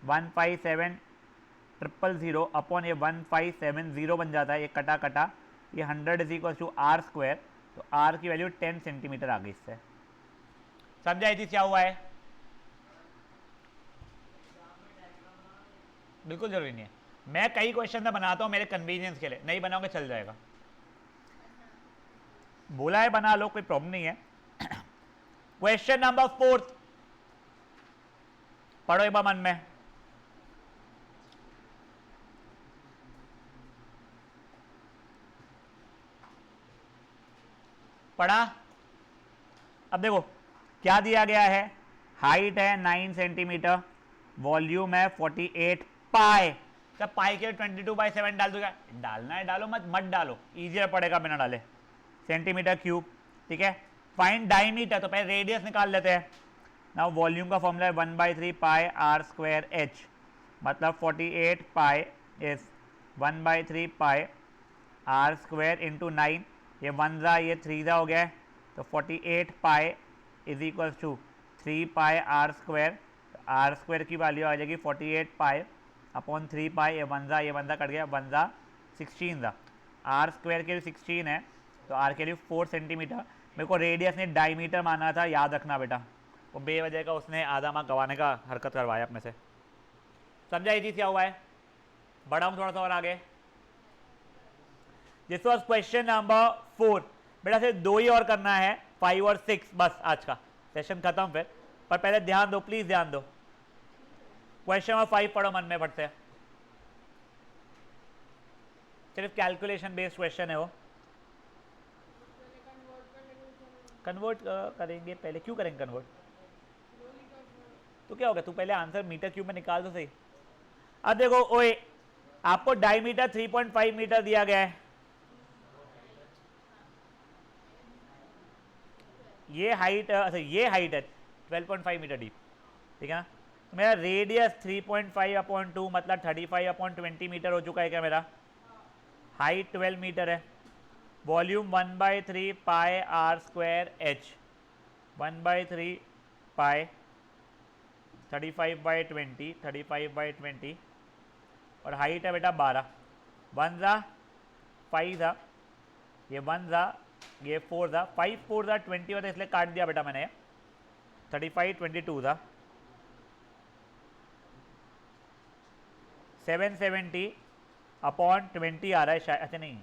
157,000 अपॉन ये 1570 बन जाता है। ये कटा कटा, ये 100 is equal to R square. तो आर की वैल्यू 10 सेंटीमीटर आ गई इससे। समझा ये चीज क्या हुआ है? बिल्कुल जरूरी नहीं है, मैं कई क्वेश्चन में बनाता हूं मेरे कन्वीनियंस के लिए, नहीं बनाओगे चल जाएगा। बोला है बना लो, कोई प्रॉब्लम नहीं है। क्वेश्चन नंबर 4 पढ़ो एक बार मन में। पढ़ा? अब देखो क्या दिया गया है, हाइट है 9 सेंटीमीटर, वॉल्यूम है 48 पाई। सब पाई के 22/7 डाल दूंगा, डालना है डालो, मत मत डालो, इजियर पड़ेगा बिना डाले। सेंटीमीटर क्यूब, ठीक है। फाइंड डायमीटर, तो पहले रेडियस निकाल लेते हैं ना। वॉल्यूम का फॉर्मूला है 1/3 पाई आर स्क्वायर एच, मतलब 48 pi is 1/3 pi are square into 9, ये 1 जा, ये 3 जा हो गया है। तो 48 pi is equal to 3 pi are square. R square की वैल्यू आ जाएगी 48 पाई अपॉन 3 पाई, ये 1 जा, ये 1 जा कट गया, 1 जा 16 जा। आर स्क्वायर के लिए 16 है, तो आर के लिए 4 सेंटीमीटर। मेरे को रेडियस ने डायमीटर माना था, याद रखना बेटा। वो बेवजह का उसने आधा मार्क गंवाने का हरकत करवाया अपने से। समझा ये चीज क्या हुआ है? बढ़ाऊं थोड़ा सा और आगे। This was question number 4। बेटा सिर्फ 2 ही और करना है, 5 और 6 बस, आज का सेशन खत्म फिर। पर पहले ध्यान दो, प्लीज ध्यान दो। क्वेश्चन नंबर 5 पढ़ो मन में, पढ़ते हैं। सिर्फ कैलकुलेशन बेस्ड क्वेश्चन है वो। कन्वर्ट करेंगे पहले, क्यों करेंगे कन्वर्ट? तो क्या होगा, तू पहले आंसर मीटर क्यूब में निकाल दो सही। अब देखो ओए, आपको डायमीटर 3.5 मीटर दिया गया है, ये हाइट, अच्छा ये हाइट है 12.5 मीटर डीप, ठीक है ना। तो मेरा रेडियस 3.5/2 मतलब 35/20 मीटर हो चुका है क्या मेरा। हाइट 12 मीटर है। Volume 1/3 pi are square H, 1/3 pi 35/20 और हाइट है बेटा 12। 1 ज़ा 5 ज़ा, ये 1 ज़ा, ये 4 ज़ा, 5 4 ज़ा 20 होता है, इसलिए काट दिया बेटा मैंने। 35 22 ज़ा 770/20 आ रहा है शायद, अच्छा नहीं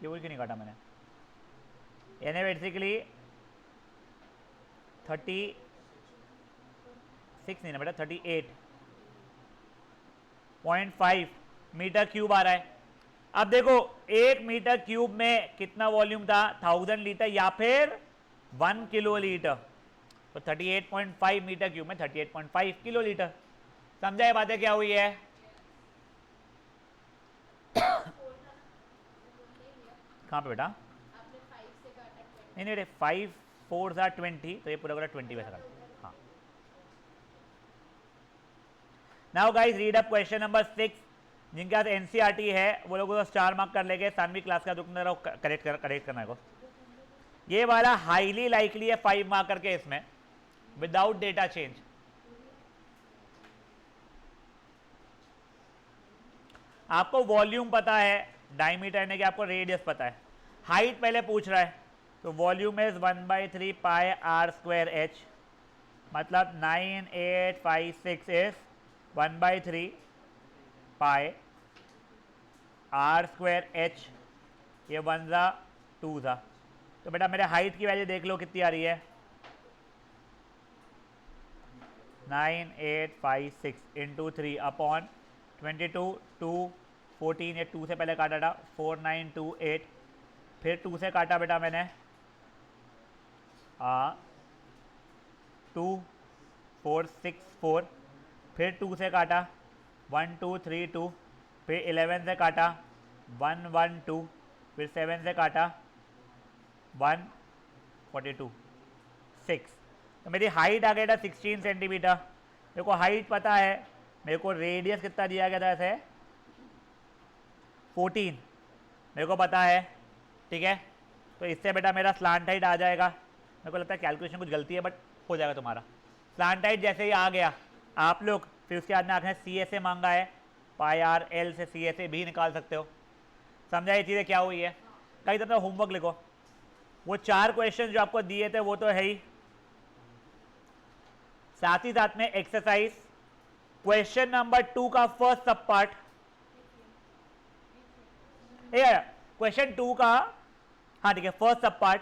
ये वो क्यों नहीं काटा मैंने, यानी बेसिकली 36 नहीं ना बेटा 38.5 मीटर क्यूब आ रहा है। अब देखो 1 मीटर क्यूब में कितना वॉल्यूम था, 1000 लीटर या फिर 1 किलो लीटर, तो 38.5 मीटर क्यूब में 38.5 किलो लीटर। समझा ये बातें क्या हुई है। कहाँ पे बेटा, नहीं नहीं 5 4 ज़ा 20, तो ये पूरा पूरा 20 वैसा करते हैं। हाँ, now guys read up question number 6। जिनके पास एनसीईआरटी है वो लोग तो स्टार मार्क कर लेंगे, सानवी क्लास का दुकान करेक्ट करना है को। ये वाला हाईली लाइकली है 5 मार्क करके इसमें, विदाउट डेटा चेंज। आपको वॉल्यूम पता है, डायमीटर यानी कि आपको रेडियस पता है, हाइट पहले पूछ रहा है, तो volume is 1/3 pi are square H, मतलब 9856 is 1/3 pi are square H, ये 1 ज़ा 2 ज़ा। तो बेटा मेरे हाइट की वैल्यू देख लो कितनी आ रही है, 9856 इंटू 3/22 2 14, ये 2 से पहले काटा था 4928, फिर 2 से काटा बेटा मैंने 2464, फिर 2 से काटा 1232, फिर 11 से काटा 112, फिर 7 से काटा 142 6। तो मेरी हाइट आ गया था 16 सेंटीमीटर। मेरे को हाइट पता है, मेरे को रेडियस कितना दिया गया था ऐसे 14 मेरे को पता है, ठीक है। तो इससे बेटा मेरा स्लांट हाइट आ जाएगा। मेरे को लगता है कैलकुलेशन कुछ गलती है बट हो जाएगा तुम्हारा। स्लांट हाइट जैसे ही आ गया आप लोग, फिर उसके बाद में आखिर सी एस ए मांगा है, पाई आर एल से सी एस ए भी निकाल सकते हो। समझा ये चीज़ें क्या हुई है। कई तरह होमवर्क लिखो, वो 4 क्वेश्चन जो आपको दिए थे वो तो है ही, साथ ही साथ में एक्सरसाइज क्वेश्चन नंबर 2 का फर्स्ट सब पार्ट, क्वेश्चन 2 का, हाँ ठीक है, फर्स्ट सब पार्ट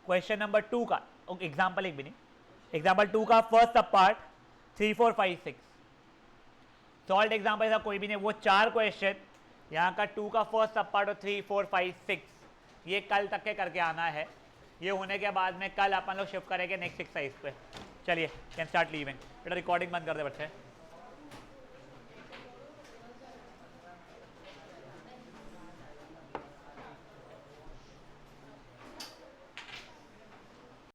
क्वेश्चन नंबर 2 का, एग्जाम्पल एक भी नहीं, एग्जाम्पल 2 का फर्स्ट सब पार्ट 3 4 5 6 सॉल्व एग्जाम्पल ऐसा कोई भी नहीं। वो 4 क्वेश्चन यहाँ का 2 का फर्स्ट सब पार्ट और 3 4 5 6 ये कल तक के करके आना है। ये होने के बाद में कल अपन लोग शिफ्ट करेंगे नेक्स्ट एक्सरसाइज पे। चलिए कैन स्टार्ट लीविंग। बेटा रिकॉर्डिंग बंद कर दे बच्चे।